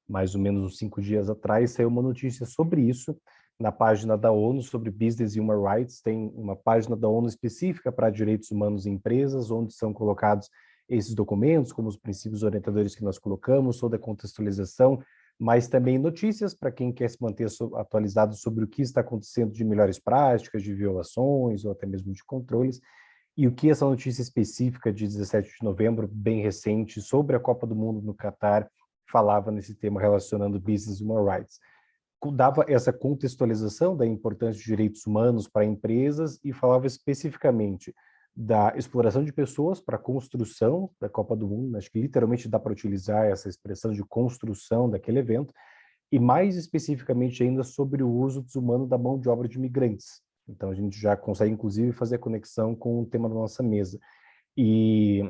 mais ou menos uns 5 dias atrás, saiu uma notícia sobre isso na página da ONU, sobre Business e Human Rights. Tem uma página da ONU específica para direitos humanos em empresas, onde são colocados esses documentos, como os princípios orientadores que nós colocamos, toda a contextualização, mas também notícias para quem quer se manter atualizado sobre o que está acontecendo de melhores práticas, de violações ou até mesmo de controles, e o que essa notícia específica de 17 de novembro, bem recente, sobre a Copa do Mundo no Catar, falava nesse tema relacionando Business e Human Rights. Dava essa contextualização da importância dos direitos humanos para empresas e falava especificamente da exploração de pessoas para a construção da Copa do Mundo. Acho que literalmente dá para utilizar essa expressão de construção daquele evento, e mais especificamente ainda sobre o uso desumano da mão de obra de imigrantes. Então a gente já consegue inclusive fazer a conexão com o tema da nossa mesa. E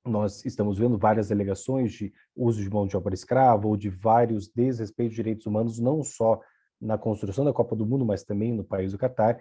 nós estamos vendo várias alegações de uso de mão de obra escrava ou de vários desrespeitos de direitos humanos, não só na construção da Copa do Mundo, mas também no país do Catar.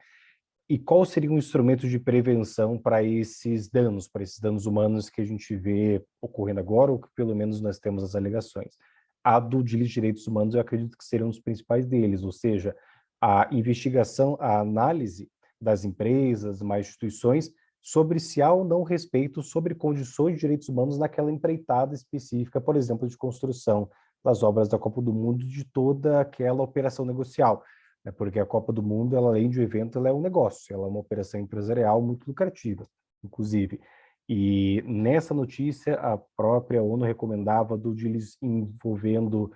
E qual seria um instrumento de prevenção para esses danos humanos que a gente vê ocorrendo agora, ou que pelo menos nós temos as alegações? A do de direitos humanos, eu acredito que seria um dos principais deles, ou seja, a investigação, a análise das empresas, mais instituições, sobre se há ou não respeito sobre condições de direitos humanos naquela empreitada específica, por exemplo, de construção das obras da Copa do Mundo, de toda aquela operação negocial, né? Porque a Copa do Mundo, ela, além de um evento, ela é um negócio, ela é uma operação empresarial muito lucrativa, inclusive. E nessa notícia, a própria ONU recomendava do deles envolvendo,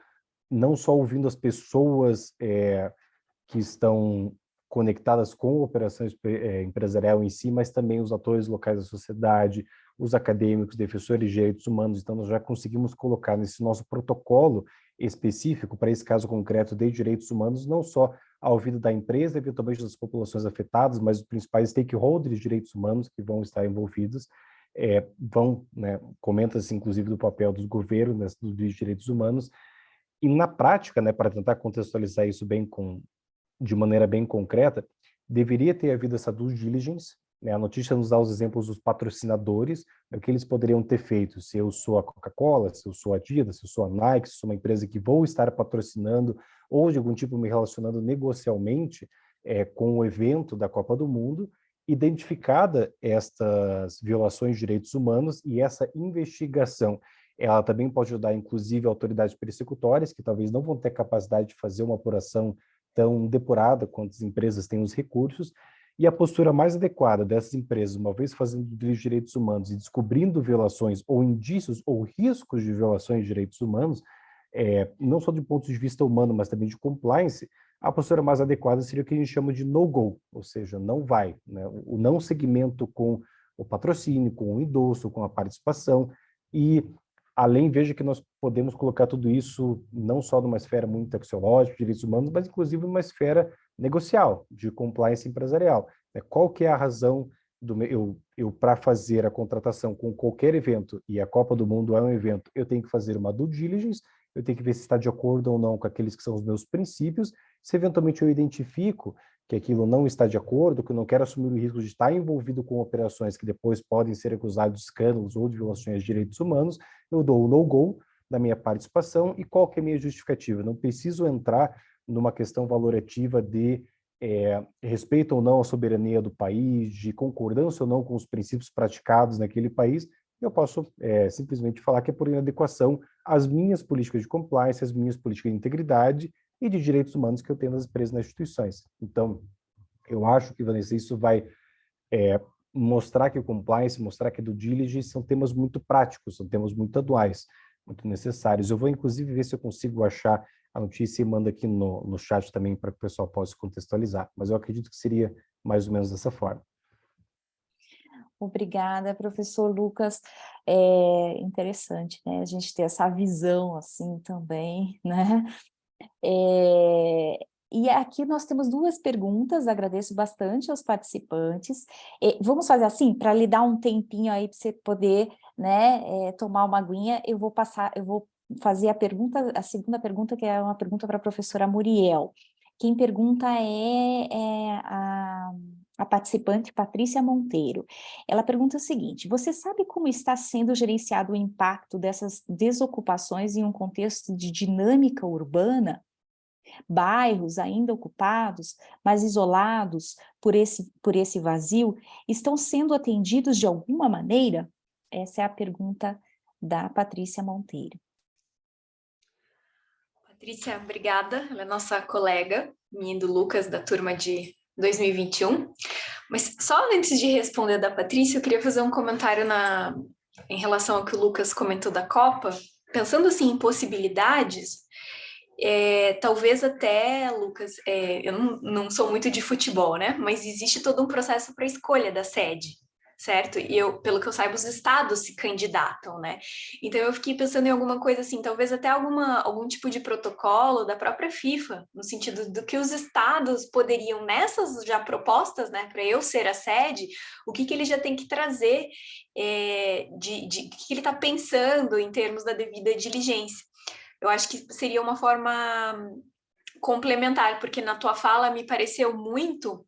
não só ouvindo as pessoas que estão conectadas com a operação empresarial em si, mas também os atores locais da sociedade, os acadêmicos, defensores de direitos humanos. Então, nós já conseguimos colocar nesse nosso protocolo específico, para esse caso concreto de direitos humanos, não só ao ouvido da empresa, eventualmente das populações afetadas, mas os principais stakeholders de direitos humanos que vão estar envolvidos, comenta-se inclusive do papel dos governos, dos direitos humanos, E na prática, né, para tentar contextualizar isso de maneira bem concreta, deveria ter havido essa due diligence, né? A notícia nos dá os exemplos dos patrocinadores, o que eles poderiam ter feito. Se eu sou a Coca-Cola, se eu sou a Adidas, se eu sou a Nike, se eu sou uma empresa que vou estar patrocinando ou de algum tipo me relacionando negocialmente com o evento da Copa do Mundo, identificada estas violações de direitos humanos e essa investigação. Ela também pode ajudar, inclusive, autoridades persecutórias, que talvez não vão ter capacidade de fazer uma apuração tão depurada quanto as empresas têm os recursos, e a postura mais adequada dessas empresas, uma vez fazendo direitos humanos e descobrindo violações ou indícios ou riscos de violações de direitos humanos, não só do ponto de vista humano, mas também de compliance, a postura mais adequada seria o que a gente chama de no-go, ou seja, não vai, né? O não segmento com o patrocínio, com o endosso, com a participação, e além, veja que nós podemos colocar tudo isso não só numa esfera muito axiológica, de direitos humanos, mas inclusive numa esfera negocial, de compliance empresarial. Qual que é a razão eu para fazer a contratação com qualquer evento, e a Copa do Mundo é um evento, eu tenho que fazer uma due diligence, eu tenho que ver se está de acordo ou não com aqueles que são os meus princípios. Se eventualmente eu identifico que aquilo não está de acordo, que eu não quero assumir o risco de estar envolvido com operações que depois podem ser acusadas de escândalos ou de violações de direitos humanos, eu dou o no-go da minha participação. E qual que é a minha justificativa? Eu não preciso entrar numa questão valorativa de respeito ou não à soberania do país, de concordância ou não com os princípios praticados naquele país. Eu posso simplesmente falar que é por inadequação às minhas políticas de compliance, às minhas políticas de integridade e de direitos humanos que eu tenho nas empresas e nas instituições. Então, eu acho que, Vanessa, isso vai mostrar que o compliance, mostrar que a due diligence são temas muito práticos, são temas muito atuais, muito necessários. Eu vou, inclusive, ver se eu consigo achar a notícia e mando aqui no chat também para que o pessoal possa contextualizar. Mas eu acredito que seria mais ou menos dessa forma. Obrigada, professor Lucas. É interessante, né? A gente ter essa visão assim também, né? E aqui nós temos duas perguntas, agradeço bastante aos participantes. Vamos fazer assim, para lhe dar um tempinho aí para você poder, né, tomar uma aguinha, eu vou fazer a segunda pergunta, que é uma pergunta para a professora Muriel. Quem pergunta é a participante Patrícia Monteiro. Ela pergunta o seguinte: você sabe como está sendo gerenciado o impacto dessas desocupações em um contexto de dinâmica urbana? Bairros ainda ocupados, mas isolados por esse vazio, estão sendo atendidos de alguma maneira? Essa é a pergunta da Patrícia Monteiro. Patrícia, obrigada. Ela é nossa colega, minha e do Lucas, da turma de 2021. Mas só antes de responder da Patrícia, eu queria fazer um comentário em relação ao que o Lucas comentou da Copa. Pensando assim em possibilidades, talvez até, Lucas, eu não sou muito de futebol, né? Mas existe todo um processo para a escolha da sede, certo? E pelo que eu saiba, os estados se candidatam, né? Então eu fiquei pensando em alguma coisa assim, talvez até algum tipo de protocolo da própria FIFA, no sentido do que os estados poderiam, nessas já propostas, né, para eu ser a sede, o que ele já tem que trazer, o que ele está pensando em termos da devida diligência. Eu acho que seria uma forma complementar, porque na tua fala me pareceu muito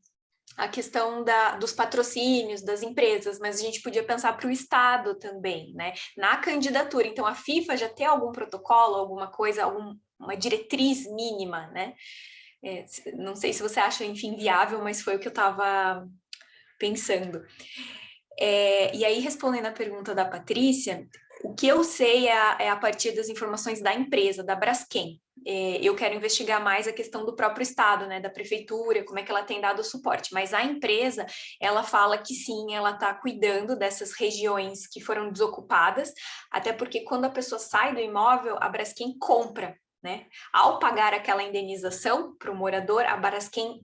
a questão dos patrocínios das empresas, mas a gente podia pensar para o Estado também, né? Na candidatura. Então, a FIFA já tem algum protocolo, alguma coisa, uma diretriz mínima, né? Não sei se você acha, enfim, viável, mas foi o que eu estava pensando. E aí, respondendo a pergunta da Patrícia, o que eu sei é a partir das informações da empresa, da Braskem. Eu quero investigar mais a questão do próprio Estado, né, da prefeitura, como é que ela tem dado o suporte. Mas a empresa, ela fala que sim, ela está cuidando dessas regiões que foram desocupadas, até porque quando a pessoa sai do imóvel, a Braskem compra, né? Ao pagar aquela indenização para o morador, a Braskem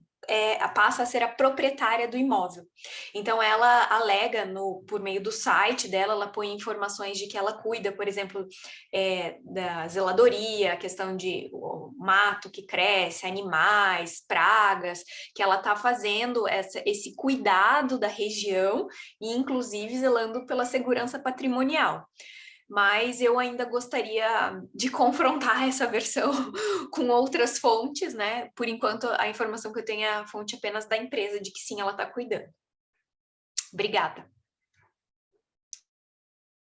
passa a ser a proprietária do imóvel. Então, ela alega, por meio do site dela, ela põe informações de que ela cuida, por exemplo, da zeladoria, a questão de mato que cresce, animais, pragas, que ela está fazendo esse cuidado da região e, inclusive, zelando pela segurança patrimonial. mas eu ainda gostaria de confrontar essa versão com outras fontes, né? Por enquanto, a informação que eu tenho é a fonte apenas da empresa, de que sim, ela está cuidando. Obrigada.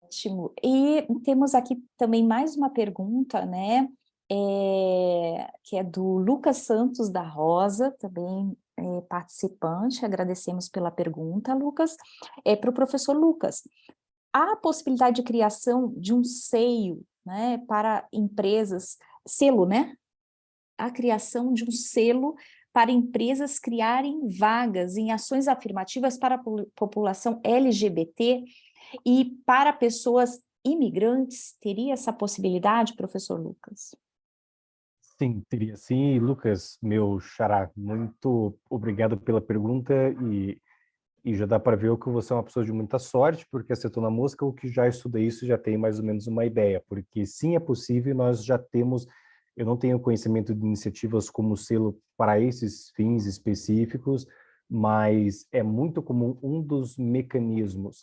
Ótimo. E temos aqui também mais uma pergunta, né? Que é do Lucas Santos da Rosa, também participante. Agradecemos pela pergunta, Lucas. Para o professor Lucas, há a possibilidade de criação de um seio, né, para empresas, selo, né? A criação de um selo para empresas criarem vagas em ações afirmativas para a população LGBT e para pessoas imigrantes. Teria essa possibilidade, professor Lucas? Sim, teria sim. E, Lucas, meu xará, muito obrigado pela pergunta e já dá para ver que você é uma pessoa de muita sorte, porque acertou na mosca, o que já estuda isso já tem mais ou menos uma ideia, porque sim, é possível, nós já temos, eu não tenho conhecimento de iniciativas como selo para esses fins específicos, mas é muito comum um dos mecanismos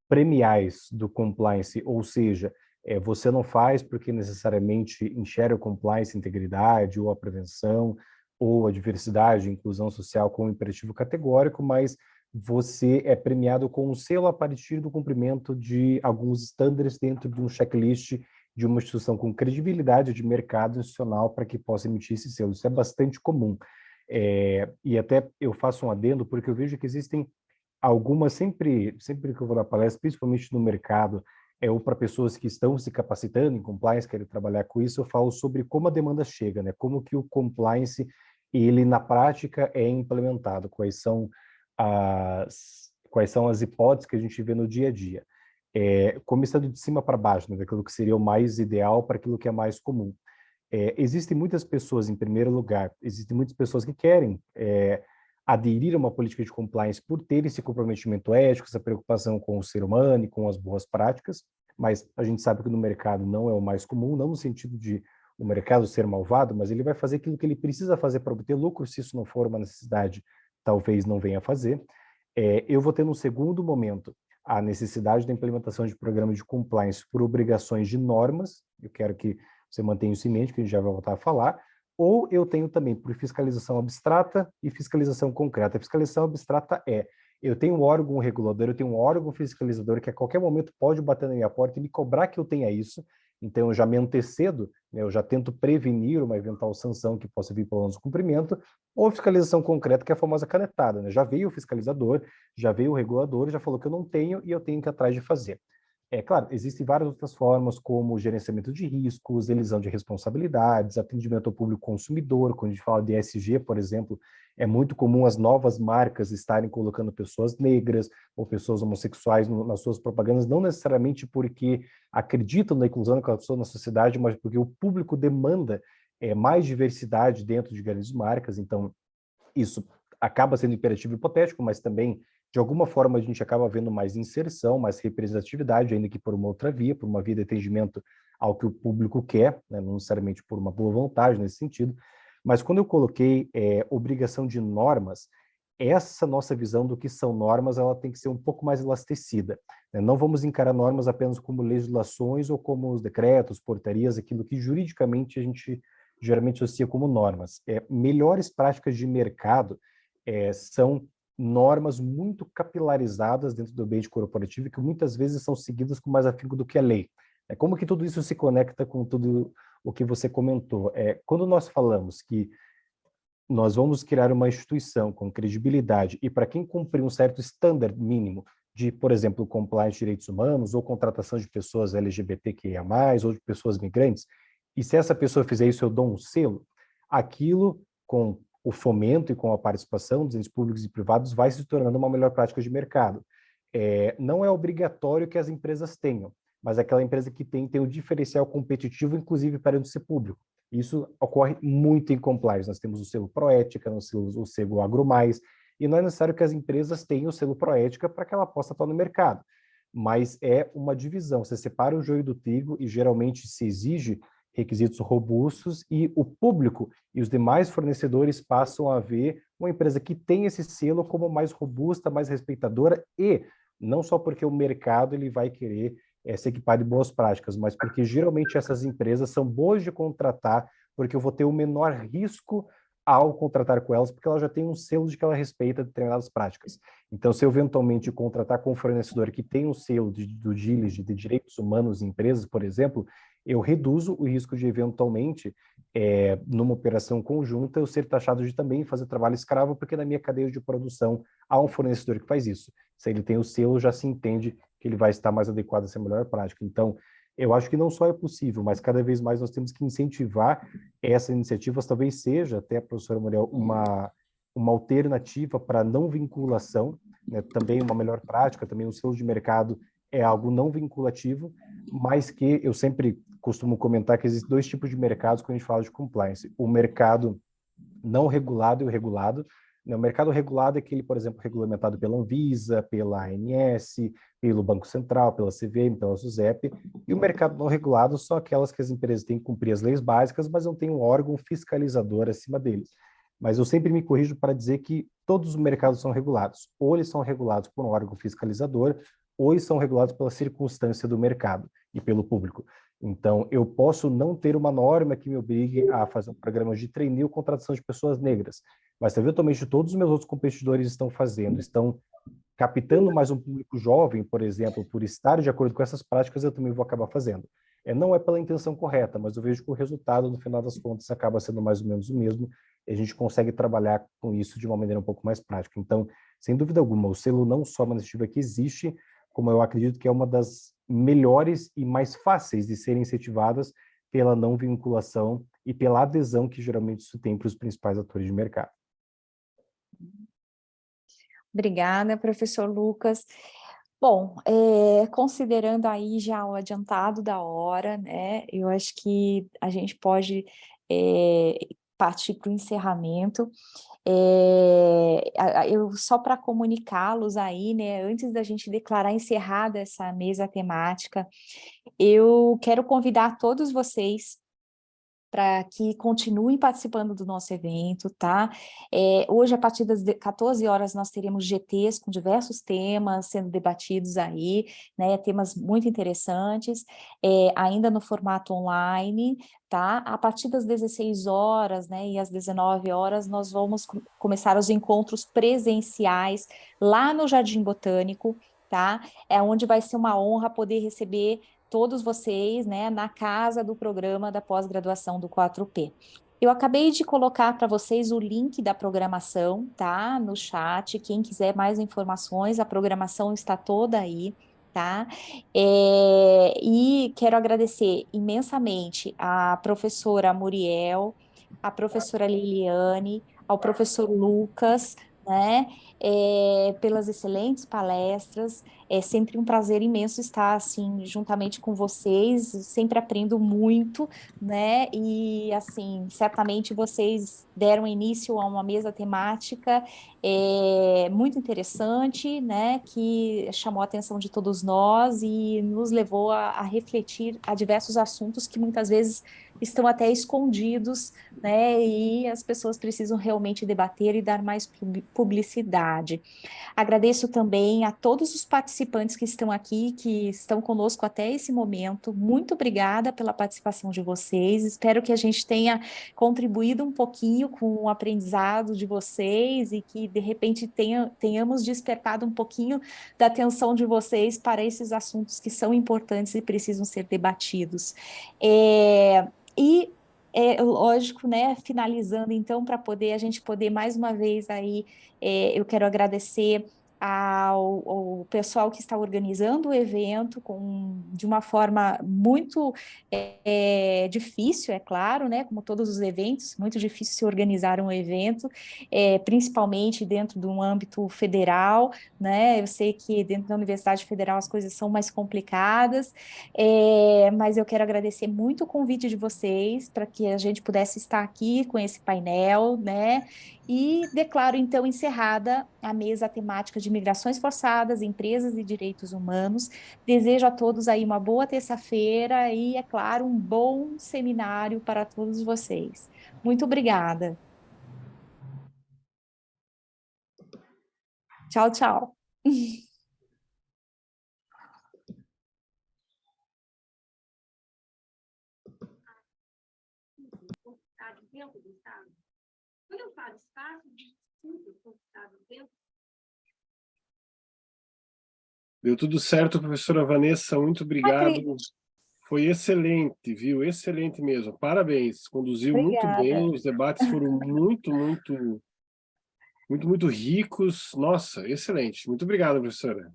premiais do compliance, ou seja, você não faz porque necessariamente enxerga o compliance, integridade, ou a prevenção, ou a diversidade, inclusão social como imperativo categórico, mas você é premiado com um selo a partir do cumprimento de alguns estándares dentro de um checklist de uma instituição com credibilidade de mercado institucional para que possa emitir esse selo. Isso é bastante comum. E até eu faço um adendo, porque eu vejo que existem algumas, sempre que eu vou dar palestra, principalmente no mercado, ou para pessoas que estão se capacitando em compliance, querem trabalhar com isso, eu falo sobre como a demanda chega, né? Como que o compliance, ele na prática é implementado, quais são as hipóteses que a gente vê no dia a dia. Começando de cima para baixo, né, daquilo que seria o mais ideal para aquilo que é mais comum. Existem muitas pessoas, em primeiro lugar, existem muitas pessoas que querem aderir a uma política de compliance por ter esse comprometimento ético, essa preocupação com o ser humano e com as boas práticas, mas a gente sabe que no mercado não é o mais comum, não no sentido de o mercado ser malvado, mas ele vai fazer aquilo que ele precisa fazer para obter lucro, se isso não for uma necessidade, talvez não venha a fazer. Eu vou ter no segundo momento a necessidade da implementação de programas de compliance por obrigações de normas, eu quero que você mantenha isso em mente, que a gente já vai voltar a falar, ou eu tenho também por fiscalização abstrata e fiscalização concreta. A fiscalização abstrata eu tenho um órgão regulador, eu tenho um órgão fiscalizador que a qualquer momento pode bater na minha porta e me cobrar que eu tenha isso, então eu já me antecedo, né, eu já tento prevenir uma eventual sanção que possa vir pelo nosso cumprimento, ou fiscalização concreta, que é a famosa canetada, né? Já veio o fiscalizador, já veio o regulador, já falou que eu não tenho e eu tenho que ir atrás de fazer. Claro, existem várias outras formas, como gerenciamento de riscos, elisão de responsabilidades, atendimento ao público consumidor. Quando a gente fala de ESG, por exemplo, é muito comum as novas marcas estarem colocando pessoas negras ou pessoas homossexuais nas suas propagandas, não necessariamente porque acreditam na inclusão daquela pessoa na sociedade, mas porque o público demanda mais diversidade dentro de grandes marcas. Então, isso acaba sendo imperativo e hipotético, mas também, de alguma forma, a gente acaba vendo mais inserção, mais representatividade, ainda que por uma outra via, por uma via de atendimento ao que o público quer, né? Não necessariamente por uma boa vontade nesse sentido. Mas quando eu coloquei obrigação de normas, essa nossa visão do que são normas, ela tem que ser um pouco mais elastecida, né? Não vamos encarar normas apenas como legislações ou como os decretos, portarias, aquilo que juridicamente a gente geralmente associa como normas. Melhores práticas de mercado são normas muito capilarizadas dentro do ambiente corporativo e que muitas vezes são seguidas com mais afinco do que a lei. Como que tudo isso se conecta com tudo o que você comentou? Quando nós falamos que nós vamos criar uma instituição com credibilidade e para quem cumprir um certo standard mínimo de, por exemplo, compliance de direitos humanos ou contratação de pessoas LGBTQIA+, ou de pessoas migrantes, e se essa pessoa fizer isso, eu dou um selo, aquilo, com o fomento e com a participação dos entes públicos e privados, vai se tornando uma melhor prática de mercado. Não é obrigatório que as empresas tenham, mas aquela empresa que tem o diferencial competitivo, inclusive perante esse público. Isso ocorre muito em compliance. Nós temos o selo Proética, nós temos o selo AgroMais, e não é necessário que as empresas tenham o selo Proética para que ela possa atuar no mercado. Mas é uma divisão, você separa o joio do trigo e geralmente se exige requisitos robustos e o público e os demais fornecedores passam a ver uma empresa que tem esse selo como mais robusta, mais respeitadora e não só porque o mercado ele vai querer se equipar de boas práticas, mas porque geralmente essas empresas são boas de contratar, porque eu vou ter o menor risco ao contratar com elas, porque ela já tem um selo de que ela respeita determinadas práticas. Então, se eu eventualmente contratar com um fornecedor que tem um selo do DILIS, de direitos humanos em empresas, por exemplo, eu reduzo o risco de eventualmente, numa operação conjunta, eu ser taxado de também fazer trabalho escravo, porque na minha cadeia de produção há um fornecedor que faz isso. Se ele tem o selo, já se entende que ele vai estar mais adequado a essa melhor prática. Então, eu acho que não só é possível, mas cada vez mais nós temos que incentivar essas iniciativas. Talvez seja, até, professora Muriel, uma alternativa para não vinculação, né? Também uma melhor prática, também o selo de mercado é algo não vinculativo, mas que eu sempre costumo comentar que existem dois tipos de mercados quando a gente fala de compliance. O mercado não regulado e o regulado. O mercado regulado é aquele, por exemplo, regulamentado pela Anvisa, pela ANS, pelo Banco Central, pela CVM, pela SUSEP, e o mercado não regulado são aquelas que as empresas têm que cumprir as leis básicas, mas não tem um órgão fiscalizador acima deles. Mas eu sempre me corrijo para dizer que todos os mercados são regulados. Ou eles são regulados por um órgão fiscalizador, ou eles são regulados pela circunstância do mercado e pelo público. Então, eu posso não ter uma norma que me obrigue a fazer um programa de trainee ou contratação de pessoas negras, mas se eventualmente todos os meus outros competidores estão fazendo, estão captando mais um público jovem, por exemplo, por estar de acordo com essas práticas, eu também vou acabar fazendo. Não é pela intenção correta, mas eu vejo que o resultado, no final das contas, acaba sendo mais ou menos o mesmo, e a gente consegue trabalhar com isso de uma maneira um pouco mais prática. Então, sem dúvida alguma, o selo não só é uma iniciativa que existe, como eu acredito que é uma das melhores e mais fáceis de serem incentivadas pela não vinculação e pela adesão que geralmente isso tem para os principais atores de mercado. Obrigada, professor Lucas. Bom, considerando aí já o adiantado da hora, né, eu acho que a gente pode partir para o encerramento. Eu só para comunicá-los aí, né, antes da gente declarar encerrada essa mesa temática, eu quero convidar todos vocês para que continuem participando do nosso evento, tá? Hoje, a partir das 14 horas, nós teremos GTs com diversos temas sendo debatidos aí, né? Temas muito interessantes, ainda no formato online, tá? A partir das 16 horas, né, e às 19 horas, nós vamos começar os encontros presenciais lá no Jardim Botânico, tá? É onde vai ser uma honra poder receber todos vocês, né, na casa do programa da pós-graduação do 4P. Eu acabei de colocar para vocês o link da programação, tá, no chat. Quem quiser mais informações, a programação está toda aí, tá? E quero agradecer imensamente à professora Muriel, à professora Liliane, ao professor Lucas, né, pelas excelentes palestras. É sempre um prazer imenso estar, assim, juntamente com vocês, sempre aprendo muito, né, e, assim, certamente vocês deram início a uma mesa temática muito interessante, né, que chamou a atenção de todos nós e nos levou a refletir a diversos assuntos que muitas vezes estão até escondidos, né, e as pessoas precisam realmente debater e dar mais publicidade. Agradeço também a todos os participantes que estão aqui, que estão conosco até esse momento. Muito obrigada pela participação de vocês. Espero que a gente tenha contribuído um pouquinho com o aprendizado de vocês e que, de repente, tenhamos despertado um pouquinho da atenção de vocês para esses assuntos que são importantes e precisam ser debatidos. Lógico, né, finalizando então, para a gente poder mais uma vez aí, eu quero agradecer ao pessoal que está organizando o evento de uma forma muito difícil, é claro, né, como todos os eventos, muito difícil se organizar um evento, principalmente dentro de um âmbito federal, né, eu sei que dentro da Universidade Federal as coisas são mais complicadas, mas eu quero agradecer muito o convite de vocês para que a gente pudesse estar aqui com esse painel, né? E declaro então encerrada a mesa temática de migrações forçadas, empresas e direitos humanos. Desejo a todos aí uma boa terça-feira e, é claro, um bom seminário para todos vocês. Muito obrigada. Tchau, tchau. tempo do Estado? Quando eu falo espaço, disputa conquistado tempo. Deu tudo certo, professora Vanessa, muito obrigado. Foi excelente, viu? Excelente mesmo. Parabéns, conduziu muito Obrigada. bem, os debates foram muito ricos. Nossa, excelente. Muito obrigado, professora.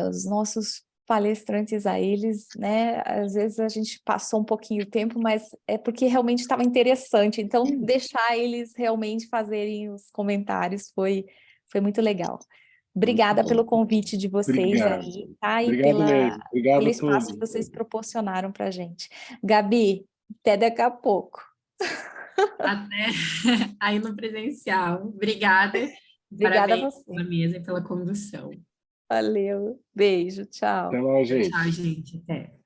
Os nossos palestrantes a eles, né? Às vezes a gente passou um pouquinho o tempo, mas é porque realmente estava interessante. Então, deixar eles realmente fazerem os comentários foi muito legal. Obrigada Muito pelo bom. convite de vocês Obrigado. aí, tá? E Obrigado mesmo. Obrigado pelo a espaço todos. que vocês proporcionaram para a gente. Gabi, até daqui a pouco. Até aí no presencial. Obrigada. Obrigada a Parabéns você. pela mesa e pela condução. Valeu. Beijo, tchau. Até mais, gente. Tchau, gente. Até.